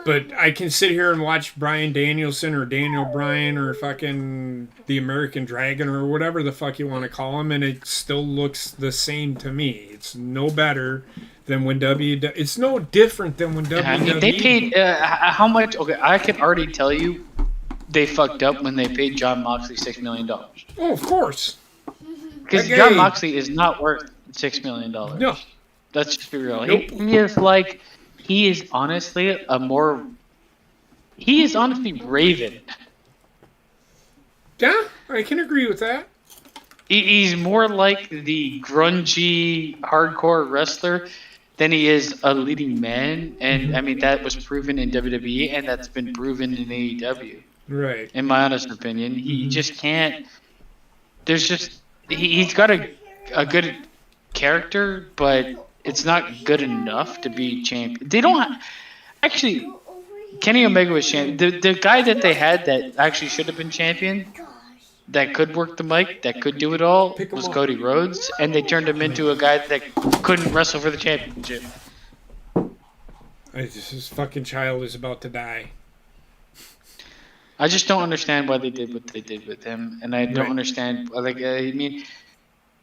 But I can sit here and watch Bryan Danielson or Daniel Bryan or fucking the American Dragon or whatever the fuck you want to call him, and it still looks the same to me. It's no better than when It's no different than when WWE. I mean, they paid how much? Okay, I can already tell you, they fucked up when they paid John Moxley $6 million. Oh, of course. Because That John guy- Moxley is not worth $6 million. No. Let's just be real. Nope. He is honestly Raven. Yeah, I can agree with that. He's more like the grungy hardcore wrestler than he is a leading man, and I mean that was proven in WWE, and that's been proven in AEW. Right. In my honest opinion, he just can't. There's just he's got a good character, but it's not good enough to be champion. They don't actually. Kenny Omega was champion. The guy that they had that actually should have been champion, that could work the mic, that could do it all, was Cody Rhodes, and they turned him into a guy that couldn't wrestle for the championship. His fucking child is about to die. I just don't understand why they did what they did with him, and I don't Right. understand. Like, I mean,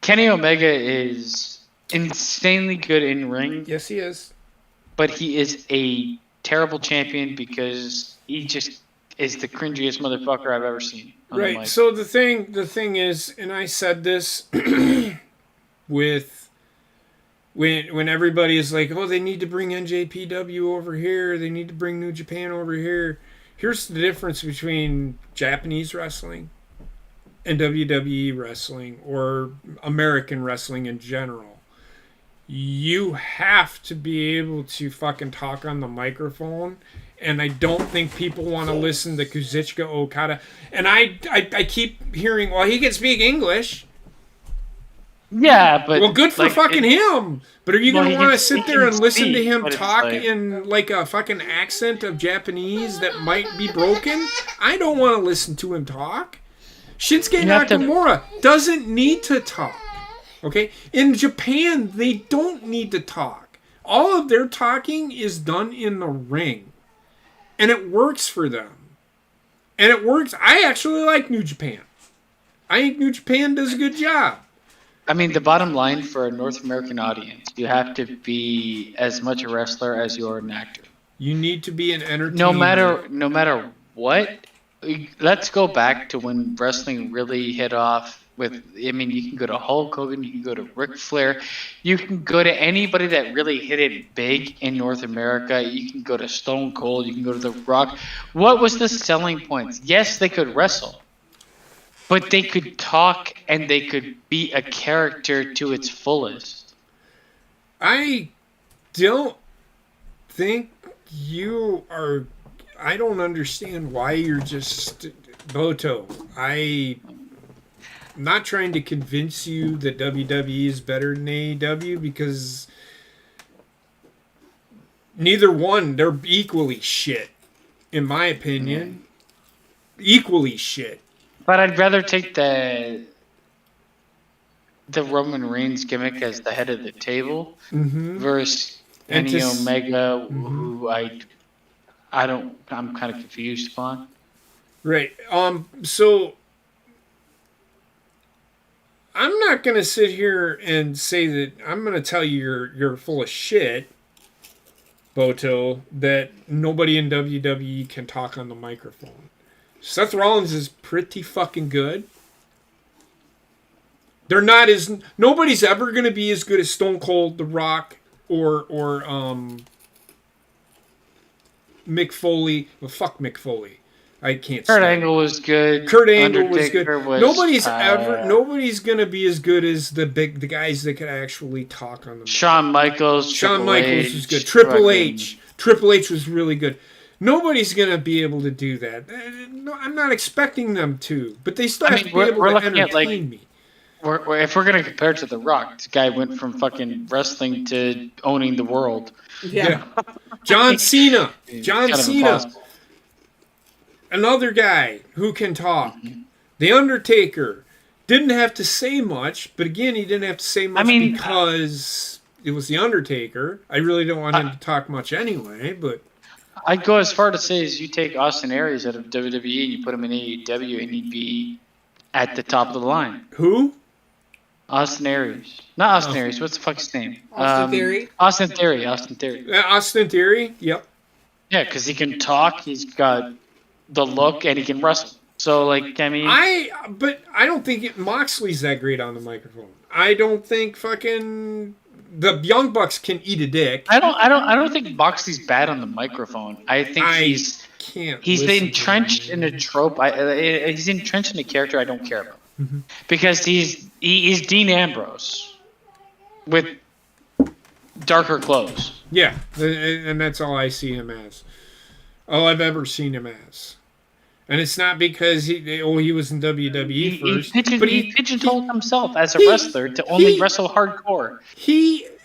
Kenny Omega is insanely good in ring, Yes, he is. but he is a terrible champion because he just is the cringiest motherfucker I've ever seen on the Right. mic. So the thing is, and I said this with when everybody is like, oh, they need to bring NJPW over here, they need to bring New Japan over here. Here's the difference between Japanese wrestling and WWE wrestling or American wrestling in general. You have to be able to fucking talk on the microphone, and I don't think people want to listen to Kazuchika Okada. And I keep hearing, well, he can speak English. Yeah, but Well, good for fucking him. But are you Well, going to he want to can- sit he there can and listen to speak, him but it's talk like- in like a fucking accent of Japanese that might be broken? I don't want to listen to him talk. Shinsuke You have to- Nakamura doesn't need to talk. Okay? In Japan, they don't need to talk. All of their talking is done in the ring. And it works for them. And it works. I actually like New Japan. I think New Japan does a good job. I mean, the bottom line for a North American audience, you have to be as much a wrestler as you're an actor. You need to be an entertainer. No matter what. Let's go back to when wrestling really hit off. With, I mean, you can go to Hulk Hogan, you can go to Ric Flair, you can go to anybody that really hit it big in North America. You can go to Stone Cold, you can go to The Rock. What was the selling points? Yes, they could wrestle, but they could talk and they could be a character to its fullest. I don't think you are. I don't understand why you're just Boto. I'm not trying to convince you that WWE is better than AEW because neither one, they're equally shit, in my opinion. Equally shit. But I'd rather take the Roman Reigns gimmick as the head of the table versus And Kenny to s- Omega, who I'm kind of confused upon. Right. So I'm not gonna sit here and say that I'm gonna tell you you're full of shit, Boto, that nobody in WWE can talk on the microphone. Seth Rollins is pretty fucking good. Nobody's ever gonna be as good as Stone Cold, The Rock, or Mick Foley. Well, fuck Mick Foley. I can't. Kurt stand Angle was good. Kurt Angle was good. Undertaker was, Nobody's gonna be as good as the guys that can actually talk on the mic. Shawn Michaels. Shawn Triple Michaels H, was good. Triple fucking- H. Triple H was really good. Nobody's gonna be able to do that. No, I'm not expecting them to, but they still I have mean, to be we're able to looking at, entertain me. If we're gonna compare it to The Rock, this guy went from fucking wrestling to owning the world. Yeah. John Cena. John Kind of Cena. impossible. Another guy who can talk. The Undertaker didn't have to say much, but again, he didn't have to say much because it was The Undertaker. I really don't want him to talk much anyway, but I'd go as far to say as you take Austin Aries out of WWE and you put him in AEW and he'd be at the top of the line. who? Austin Aries. Not Austin Aries. What's the fuck his name? Austin Theory? Austin Theory. Austin Theory. Austin Theory? Yep. Yeah, because he can talk. He's got the look and he can wrestle. So, like, I mean, But I don't think Moxley's that great on the microphone. I don't think fucking the Young Bucks can eat a dick. I don't think Moxley's bad on the microphone. I think he's Can't. he's listen to entrenched him. in a trope. He's entrenched in a character I don't care about because he's Dean Ambrose with darker clothes. Yeah, and that's all I see him as. All I've ever seen him as. And it's not because he was in WWE first, but he pigeonholed himself as a he- wrestler to only he- wrestle hardcore.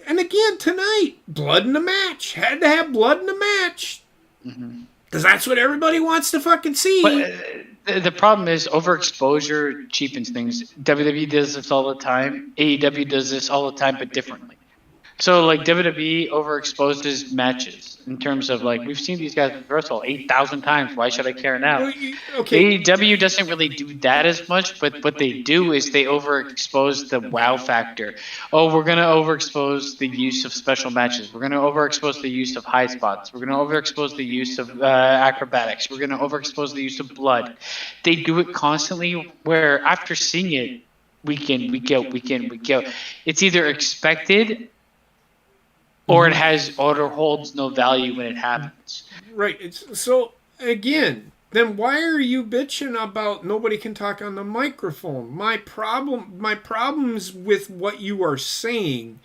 and again tonight, blood in the match. Had to have blood in the match. Because that's what everybody wants to fucking see. But the problem is overexposure cheapens things. WWE does this all the time. AEW does this all the time, but differently. So like WWE overexposes matches in terms of like we've seen these guys wrestle 8,000 times. Why should I care now? Okay. AEW doesn't really do that as much, but what they do is they overexpose the wow factor. Oh, we're gonna overexpose the use of special matches. We're gonna overexpose the use of high spots. We're gonna overexpose the use of acrobatics. We're gonna overexpose the use of blood. They do it constantly. Where after seeing it week in, week out, week in, week out, it's either expected or it holds no value when it happens. Right. So again, then why are you bitching about nobody can talk on the microphone? My problems with what you are saying,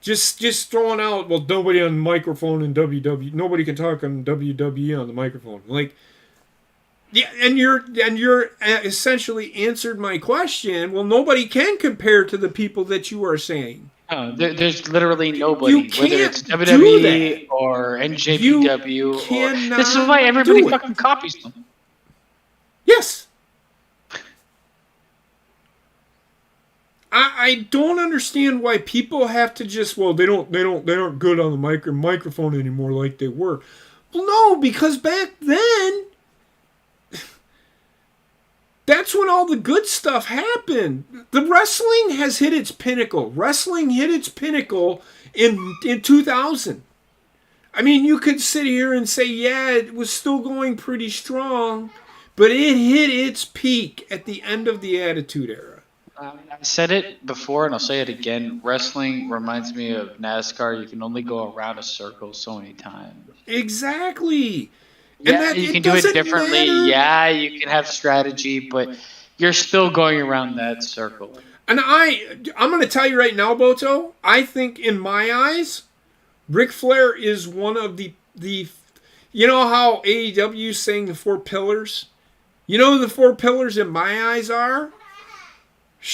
just throwing out, well, nobody on the microphone in WWE, nobody can talk on WWE on the microphone. Like, yeah, and you're essentially answered my question. Well, nobody can compare to the people that you are saying. There's literally nobody, whether it's WWE or NJPW. This is why everybody fucking copies them. Yes. I don't understand why people have to just they aren't good on the microphone anymore like they were. Well, no, because back then that's when all the good stuff happened. The wrestling has hit its pinnacle. Wrestling hit its pinnacle in 2000. I mean, you could sit here and say, yeah, it was still going pretty strong, but it hit its peak at the end of the Attitude Era. I said it before, and I'll say it again. Wrestling reminds me of NASCAR. You can only go around a circle so many times. Exactly. Yeah, you can do it differently. Matter. Yeah, you can have strategy, but you're still going around that circle. And I'm going to tell you right now, Boto, I think in my eyes, Ric Flair is one of the you know how AEW is saying the 4 pillars? You know who the 4 pillars in my eyes are?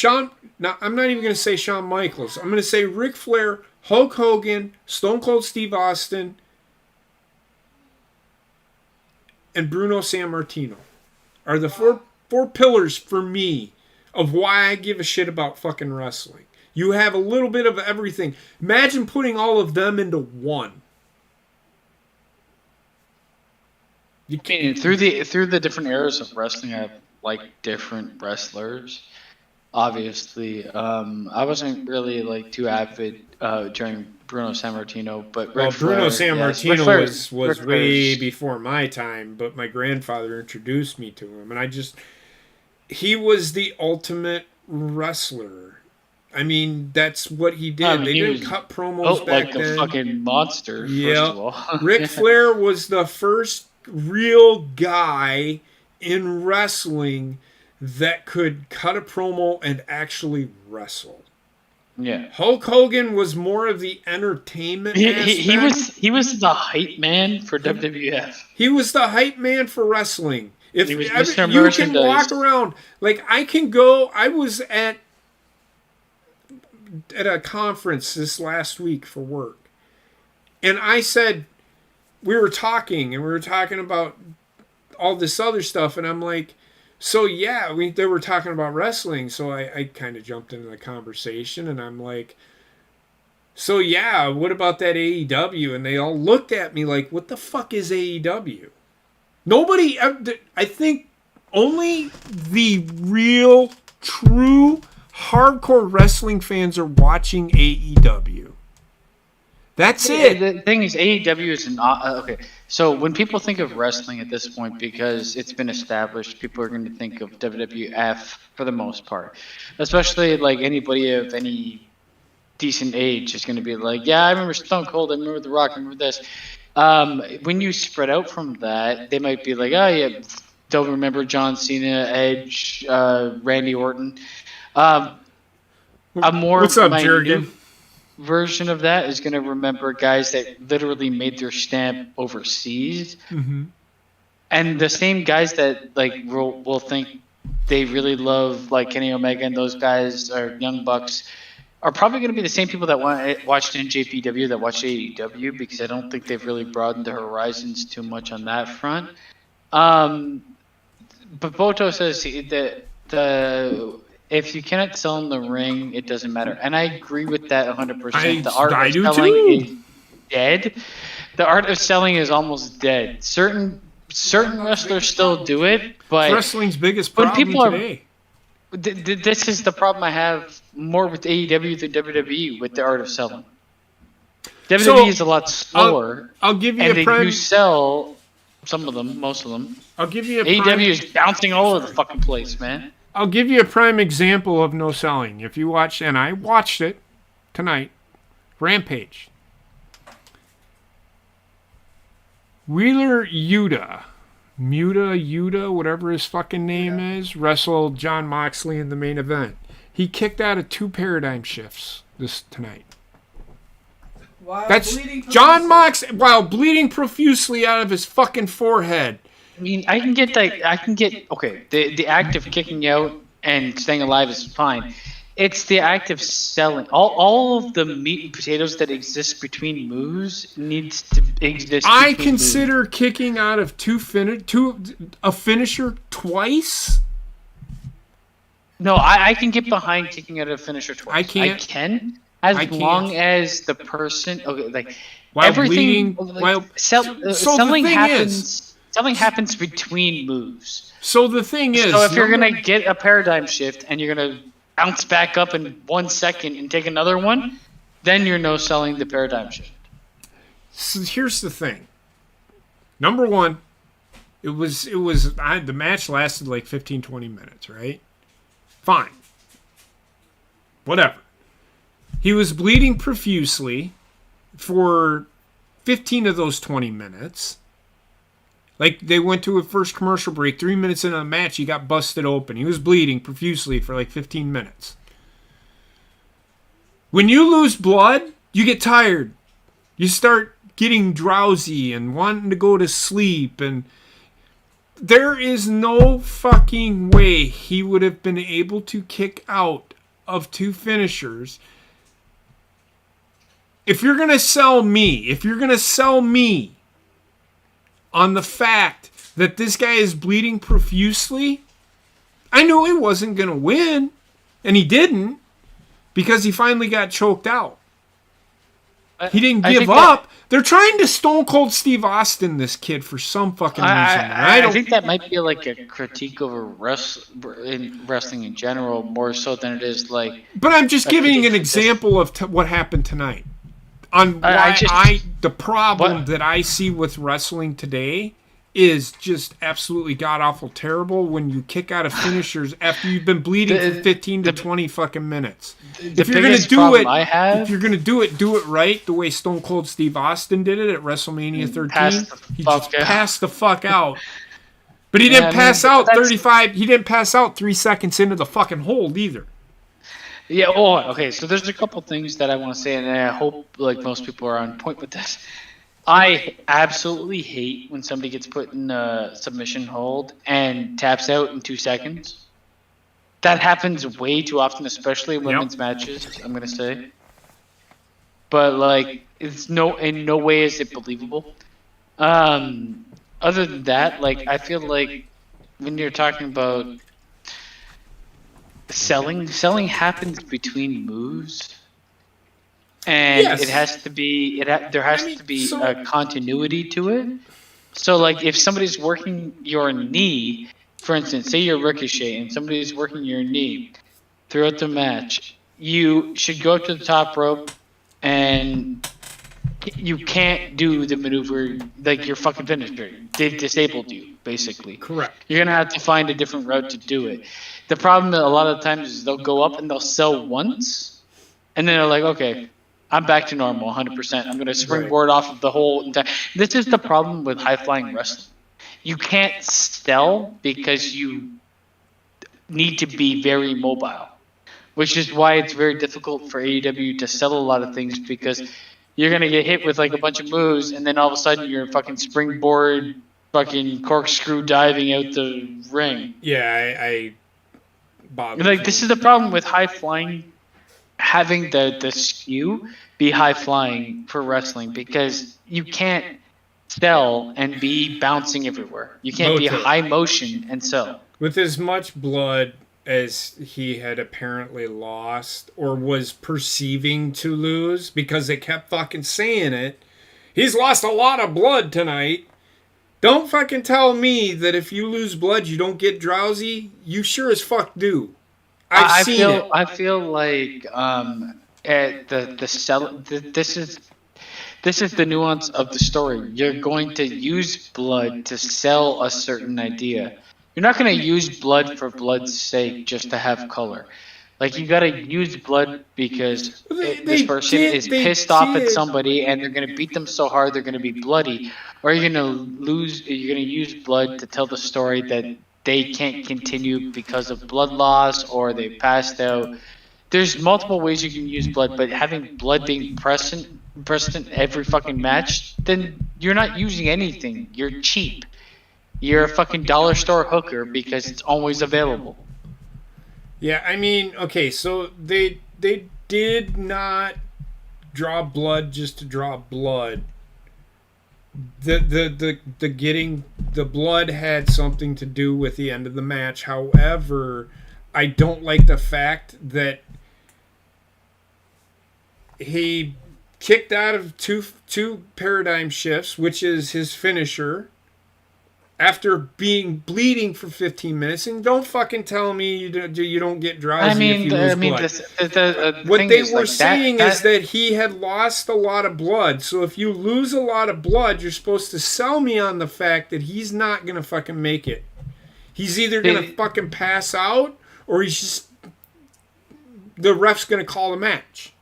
I'm not even going to say Shawn Michaels. I'm going to say Ric Flair, Hulk Hogan, Stone Cold Steve Austin, and Bruno Sammartino are the four pillars for me of why I give a shit about fucking wrestling. You have a little bit of everything. Imagine putting all of them into one. You can't. Through the different eras of wrestling, I have like different wrestlers. Obviously, I wasn't really like too avid during Bruno Sammartino, but Bruno Sammartino was way before my time. But my grandfather introduced me to him, and he was the ultimate wrestler. I mean, that's what he did. They didn't cut promos back then. Like a fucking monster. Yeah, first of all. Ric Flair was the first real guy in wrestling that could cut a promo and actually wrestle. Yeah. Hulk Hogan was more of the entertainment aspect. He was the hype man for WWF. He was the hype man for wrestling. If he was Mr. You can walk around, like I can go. I was at a conference this last week for work, and I said we were talking about all this other stuff, and I'm like, so yeah, they were talking about wrestling, so I kind of jumped into the conversation, and I'm like, so yeah, what about that AEW? And they all looked at me like, what the fuck is AEW? Nobody, I think only the real, true, hardcore wrestling fans are watching AEW. That's it. The thing is, AEW is okay. So when people think of wrestling at this point, because it's been established, people are going to think of WWF for the most part. Especially like anybody of any decent age is going to be like, yeah, I remember Stone Cold, I remember The Rock, I remember this. When you spread out from that, they might be like, oh yeah, don't remember John Cena, Edge, Randy Orton. A more What's up, Jurgen? Version of that is going to remember guys that literally made their stamp overseas, and the same guys that like will think they really love like Kenny Omega and those guys or Young Bucks are probably going to be the same people that watched NJPW that watched AEW, because I don't think they've really broadened their horizons too much on that front. But Boto says that if you cannot sell in the ring, it doesn't matter. And I agree with that 100%. The art I of do selling too. is dead. The art of selling is almost dead. Certain wrestlers still do it, It's but wrestling's biggest when problem people are today. this is the problem I have more with AEW than WWE with the art of selling. WWE is a lot slower. I'll give you and a they prime. do sell some of them, most of them. I'll give you a AEW prime. is bouncing all over the fucking place, man. I'll give you a prime example of no selling. If you watch, and I watched it tonight, Rampage. Wheeler Yuta, whatever his fucking name is, wrestled John Moxley in the main event. He kicked out of 2 paradigm shifts tonight. That's John Mox while bleeding profusely out of his fucking forehead. I mean, I can get okay. The act of kicking out and staying alive is fine. It's the act of selling. All of the meat and potatoes that exist between moves needs to exist. I between consider moves. kicking out of a finisher twice. No, I can get behind kicking out of a finisher twice. I can't. I can. As I can't. long as the person, okay, like While everything, bleeding, like, selling the thing happens. Selling happens between moves. So the thing is, So if you're gonna get a paradigm shift and you're gonna bounce back up in 1 second and take another one, then you're no selling the paradigm shift. So here's the thing. Number one, the match lasted like 15, 20 minutes, right? Fine. Whatever. He was bleeding profusely for 15 of those 20 minutes. Like, they went to a first commercial break. 3 minutes into the match, he got busted open. He was bleeding profusely for like 15 minutes. When you lose blood, you get tired. You start getting drowsy and wanting to go to sleep. And there is no fucking way he would have been able to kick out of 2 finishers. If you're going to sell me on the fact that this guy is bleeding profusely, I knew he wasn't going to win, and he didn't, because he finally got choked out. He didn't give up. They're trying to Stone Cold Steve Austin this kid for some fucking reason. I think that might be like a critique over wrestling in general, more so than it is like... But I'm just giving an example of what happened tonight. On why the problem that I see with wrestling today is just absolutely god-awful terrible when you kick out of finishers after you've been bleeding for 15 to 20 fucking minutes. If you're going to do it, do it right the way Stone Cold Steve Austin did it at WrestleMania 13. He just passed the fuck out. But he didn't pass out 3 seconds into the fucking hold either. Yeah, okay, so there's a couple things that I want to say, and I hope like most people are on point with this. I absolutely hate when somebody gets put in a submission hold and taps out in 2 seconds. That happens way too often, especially in women's matches, I'm going to say. But, like, in no way is it believable. Other than that, like, I feel like when you're talking about selling happens between moves. And it has to be there has to be a continuity to it. So like if somebody's working your knee, for instance, say you're Ricochet and somebody's working your knee throughout the match, you should go up to the top rope and you can't do the maneuver like your fucking finisher. They've disabled you, basically. Correct. You're gonna have to find a different route to do it. The problem a lot of times is they'll go up and they'll sell once, and then they're like, okay, I'm back to normal, 100%. I'm going to springboard off of the whole entire... This is the problem with high-flying wrestling. You can't sell because you need to be very mobile, which is why it's very difficult for AEW to sell a lot of things, because you're going to get hit with like a bunch of moves, and then all of a sudden you're fucking springboard, fucking corkscrew diving out the ring. Yeah, I like, this is the problem with high-flying, having the skew be high-flying for wrestling, because you can't sell and be bouncing everywhere. You can't be high motion and sell. With as much blood as he had apparently lost or was perceiving to lose because they kept fucking saying it. He's lost a lot of blood tonight. Don't fucking tell me that if you lose blood you don't get drowsy. You sure as fuck do. I've seen it. I feel like this is the nuance of the story. You're going to use blood to sell a certain idea. You're not going to use blood for blood's sake just to have color. Like, you got to use blood because this person is pissed off at somebody and they're going to beat them so hard they're going to be bloody. Or you're going to use blood to tell the story that they can't continue because of blood loss or they passed out. There's multiple ways you can use blood, but having blood being present every fucking match, then you're not using anything. You're cheap. You're a fucking dollar store hooker because it's always available. Yeah, I mean, okay, so they did not draw blood just to draw blood. The getting the blood had something to do with the end of the match. However, I don't like the fact that he kicked out of two paradigm shifts, which is his finisher, after being bleeding for 15 minutes. And don't fucking tell me you don't get drowsy if you lose blood. What they were saying is that he had lost a lot of blood. So if you lose a lot of blood, you're supposed to sell me on the fact that he's not going to fucking make it. He's either going to fucking pass out or he's just... the ref's going to call the match.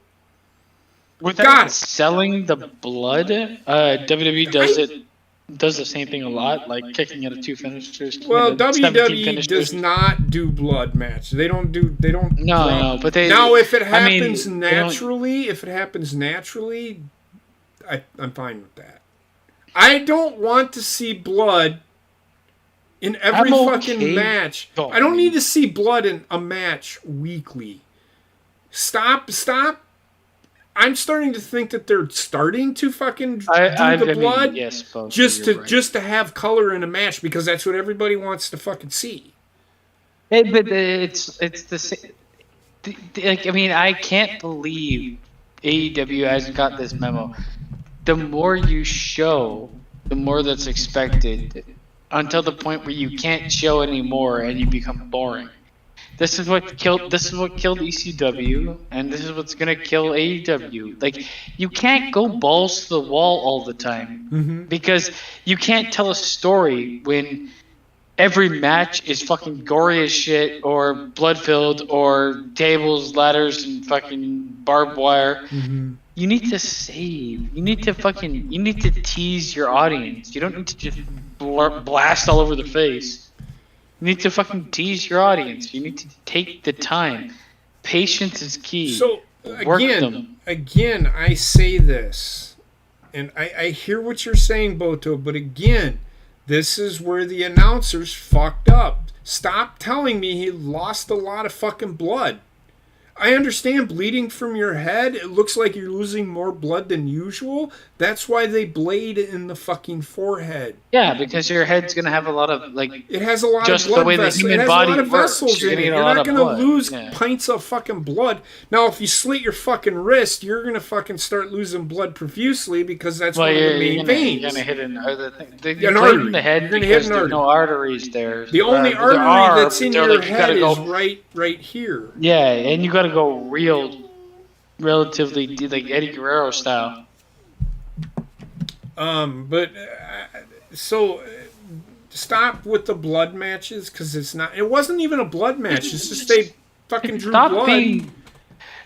Without selling the blood, WWE does the same thing a lot, like kicking out of two finishers. Well, WWE does not do blood match. They don't. No, but they. Now, if it happens naturally, I'm fine with that. I don't want to see blood in every fucking match. I don't need to see blood in a match weekly. Stop. I'm starting to think that they're starting to fucking do the blood just to have color in a match because that's what everybody wants to fucking see. But it's the same. Like, I mean, I can't believe AEW hasn't got this memo. The more you show, the more that's expected, until the point where you can't show anymore and you become boring. This is what killed ECW, and this is what's gonna kill AEW. Like, you can't go balls to the wall all the time because you can't tell a story when every match is fucking gory as shit, or blood filled, or tables, ladders, and fucking barbed wire. You need to save. You need to tease your audience. You don't need to just blast all over the face. You need to fucking tease your audience. You need to take the time. Patience is key. So, again, I say this, and I hear what you're saying, Boto, but again, this is where the announcers fucked up. Stop telling me he lost a lot of fucking blood. I understand bleeding from your head. It looks like you're losing more blood than usual. That's why they blade in the fucking forehead. Yeah, because your head's gonna have a lot of It has a lot of blood vessels. It has a lot of vessels in it. You're not gonna lose pints of fucking blood. Now, if you slit your fucking wrist, you're gonna fucking start losing blood profusely because that's one of the main veins. You're gonna hit an artery in the head. You're gonna hit an artery. There's no arteries there. The only artery that's in your head is right here. Yeah, and you gotta go relatively like Eddie Guerrero style. So stop with the blood matches because it wasn't even a blood match. It's just they fucking drew blood.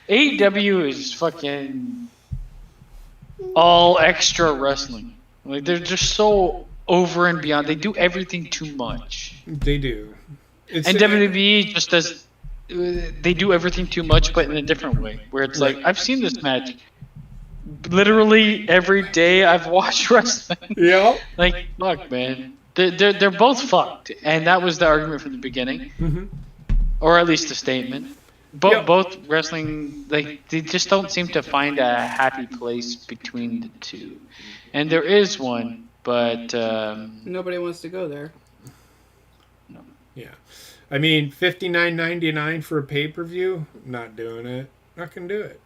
AEW is fucking all extra wrestling. Like, they're just so over and beyond. They do everything too much. They do. And WWE just does. They do everything too much, but in a different way. Where it's like, I've seen this match literally every day I've watched wrestling. Yeah. Like, fuck, man. They're both fucked, and that was the argument from the beginning, or at least the statement. Both wrestling, like, they just don't seem to find a happy place between the two, and there is one, but nobody wants to go there. No. Yeah. I mean, $59.99 for a pay-per-view? Not doing it. Not gonna do it.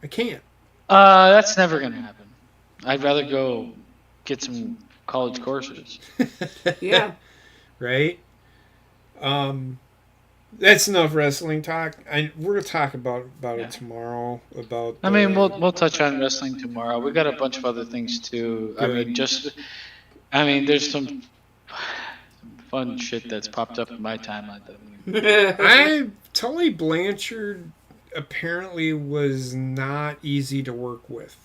I can't. That's never gonna happen. I'd rather go get some college courses. Yeah. Right? That's enough wrestling talk. We're gonna talk about it tomorrow. About I mean, we'll touch on wrestling tomorrow. We got a bunch of other things too. Good. I mean, there's some fun shit that's popped up in my timeline. Tully Blanchard apparently was not easy to work with.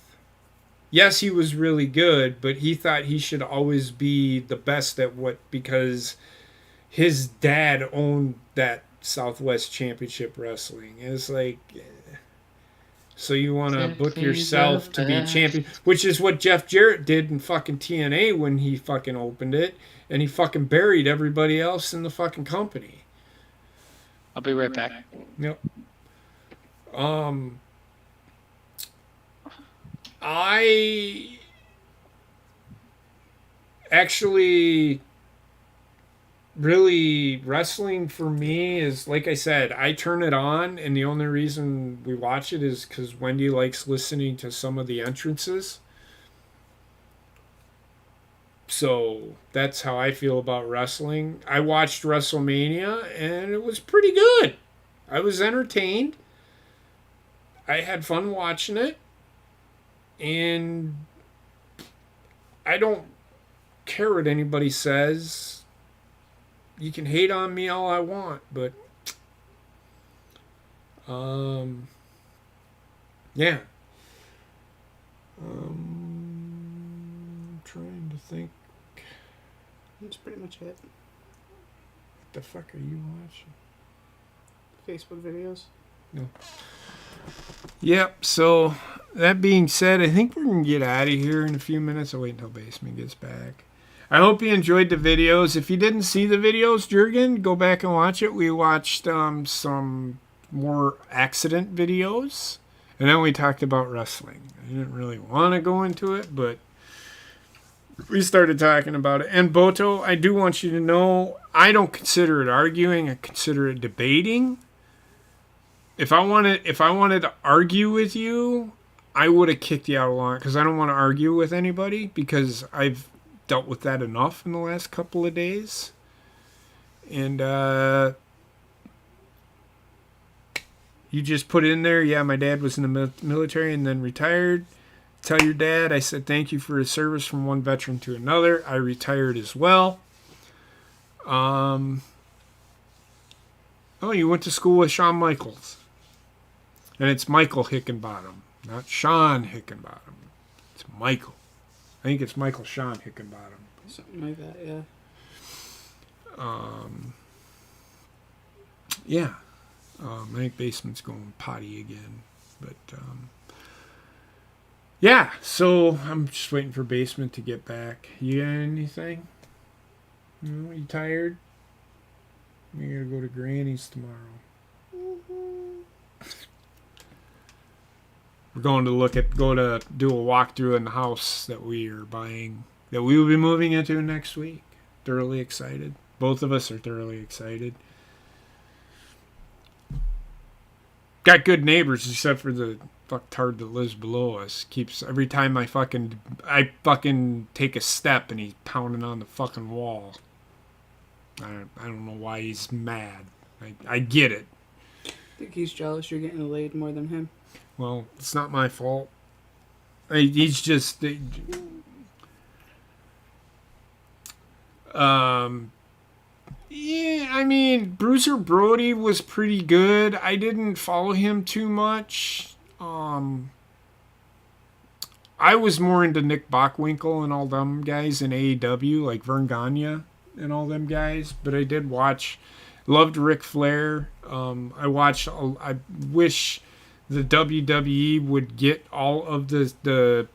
Yes, he was really good, but he thought he should always be the best at what, because his dad owned that Southwest Championship Wrestling. It's like, so you want to book yourself to be champion, which is what Jeff Jarrett did in fucking TNA when he fucking opened it, and he fucking buried everybody else in the fucking company. I'll be right back. Yep. I actually really, wrestling for me is, like I said, I turn it on, and the only reason we watch it is because Wendy likes listening to some of the entrances. So that's how I feel about wrestling. I watched WrestleMania, and it was pretty good. I was entertained. I had fun watching it. And I don't care what anybody says. You can hate on me all I want, but yeah. I'm trying to think. That's pretty much it. What the fuck are you watching? Facebook videos. No. Yep, so that being said, I think we're going to get out of here in a few minutes. I'll wait until Basement gets back. I hope you enjoyed the videos. If you didn't see the videos, Jurgen, go back and watch it. We watched some more accident videos, and then we talked about wrestling. I didn't really want to go into it, but we started talking about it. And Boto, I do want you to know, I don't consider it arguing. I consider it debating. If I wanted to argue with you, I would have kicked you out a lot, because I don't want to argue with anybody, because I've dealt with that enough in the last couple of days. And you just put in there, yeah, my dad was in the military and then retired. Tell your dad I said thank you for his service from one veteran to another. I retired as well. Oh, you went to school with Shawn Michaels. And it's Michael Hickenbottom, not Sean Hickenbottom. It's Michael. I think it's Michael Sean Hickenbottom. Something like that, yeah. Yeah. I think Basement's going potty again. But, yeah, so I'm just waiting for Basement to get back. You got anything? No, you tired? We gotta go to Granny's tomorrow. We're going to go to do a walkthrough in the house that we are buying, that we will be moving into next week. Thoroughly excited. Both of us are thoroughly excited. Got good neighbors, except for the fucktard that lives below us. Keeps, every time I fucking take a step and he's pounding on the fucking wall. I don't know why he's mad. I get it. I think he's jealous you're getting laid more than him. Well, it's not my fault. He's just... yeah, I mean, Bruiser Brody was pretty good. I didn't follow him too much. I was more into Nick Bockwinkel and all them guys in AEW, like Vern Gagne and all them guys. But I did watch... Loved Ric Flair. I wish the WWE would get all of the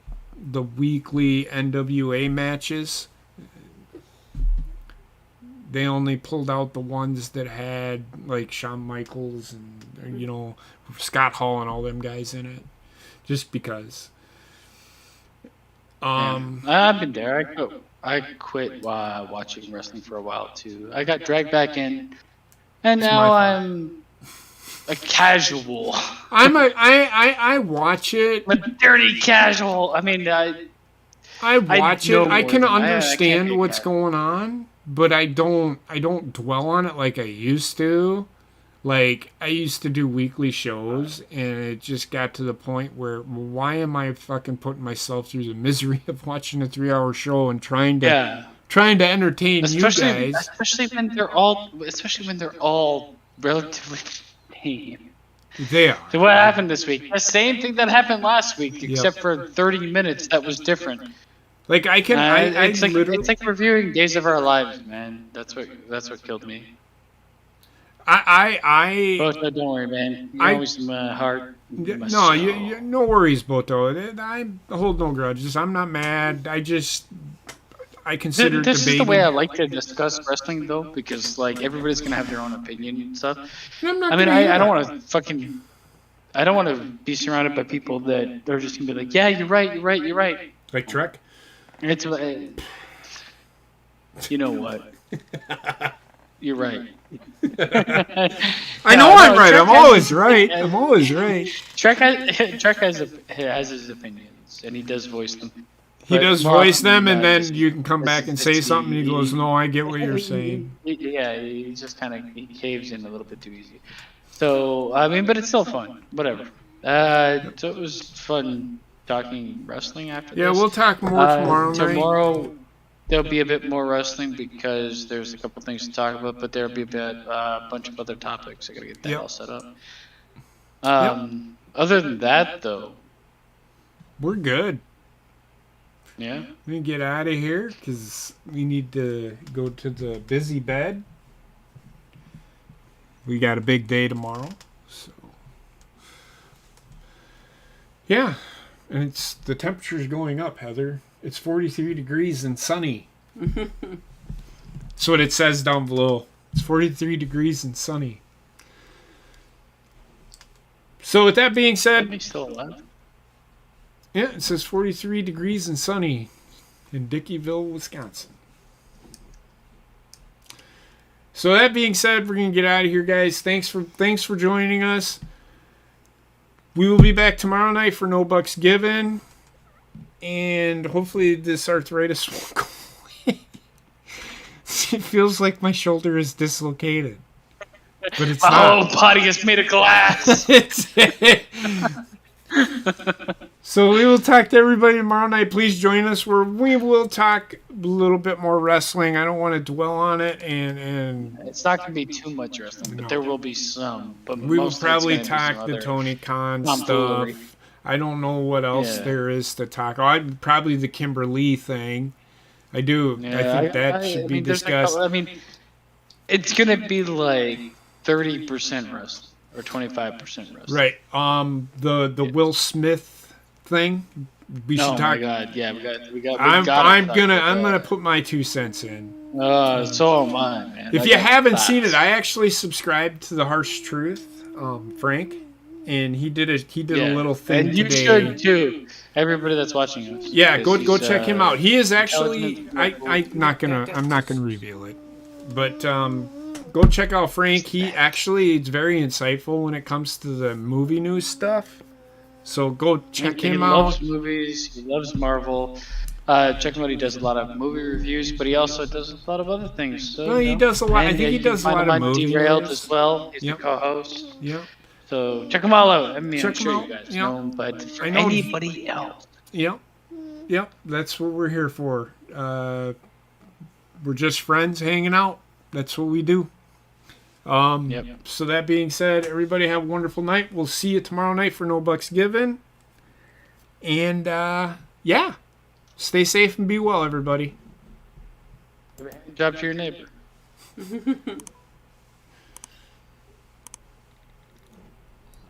weekly NWA matches. They only pulled out the ones that had like Shawn Michaels and Scott Hall and all them guys in it, just because. I've been there. I quit watching wrestling for a while too. I got dragged back in, and now I'm a casual. I watch it. A dirty casual. I mean, I watch it. I can understand can't what's going on, but I don't dwell on it like I used to. Like, I used to do weekly shows, and it just got to the point where, why am I fucking putting myself through the misery of watching a 3-hour show and trying to entertain you guys? Especially when they're all relatively tame. They are. So what happened this week? The same thing that happened last week, except for 30 minutes that was different. Like, it's like reviewing Days of Our Lives, man. That's what killed me. Boto, don't worry, man. You're always in my heart. No worries, Boto. I hold no grudges. I'm not mad. I consider this debating. is the way I like to discuss wrestling, though, because like everybody's gonna have their own opinion and stuff. I don't want to be surrounded by people that are just gonna be like, yeah, you're right. Like Trek. It's you know what? You're right. I know I'm right. I'm always right. I'm always right. Trek has his opinions, and he does voice them. He does voice them, and then you can come back and say something, and he goes, no, I get what you're saying. Yeah, he just kind of caves in a little bit too easy. So, I mean, but it's still fun. Whatever. So it was fun talking wrestling after this. Yeah, we'll talk more tomorrow night. Tomorrow, there'll be a bit more wrestling because there's a couple things to talk about, but there'll be a bunch of other topics. I gotta get that all set up. Other than that, though, we're good. Yeah. We can get out of here because we need to go to the busy bed. We got a big day tomorrow. So, yeah. And the temperature's going up, Heather. It's 43 degrees and sunny. That's what it says down below. It's 43 degrees and sunny. So with that being said... still alive? Yeah, it says 43 degrees and sunny in Dickeyville, Wisconsin. So that being said, we're going to get out of here, guys. Thanks for joining us. We will be back tomorrow night for No Bucks Given. And hopefully this arthritis won't go away. It feels like my shoulder is dislocated. But it's not. My whole body is made of glass. So we will talk to everybody tomorrow night. Please join us where we will talk a little bit more wrestling. I don't want to dwell on it, and it's not going to be too much wrestling, but there will be some. But we will probably talk the Tony Khan stuff. I don't know what else there is to talk. Probably the Kimberly thing. I do. Yeah, I think that should be discussed. It's going to be like 30% wrestling. Or 25% wrestling. Right. The Will Smith thing. We should talk. Oh my God! Yeah, we got. I'm gonna put my 2 cents in. So am I, man. If you haven't seen it, I actually subscribed to the Harsh Truth, Frank, and he did a little thing and you today. should too. Everybody that's watching us. Yeah, go check him out. He is actually. I'm not gonna reveal it, but go check out Frank. He actually is very insightful when it comes to the movie news stuff. So go check him out. He loves movies. He loves Marvel. Check him out. He does a lot of movie reviews, but he also does a lot of other things. So, he does a lot. I think he does a lot of movie Derailed reviews as well. He's the co-host. Yeah. So check them all out. I mean, check I'm sure you guys know him, but for anybody else. Yep. That's what we're here for. We're just friends hanging out. That's what we do. So that being said, everybody have a wonderful night. We'll see you tomorrow night for No Bucks Given. And stay safe and be well, everybody. Good job to your neighbor.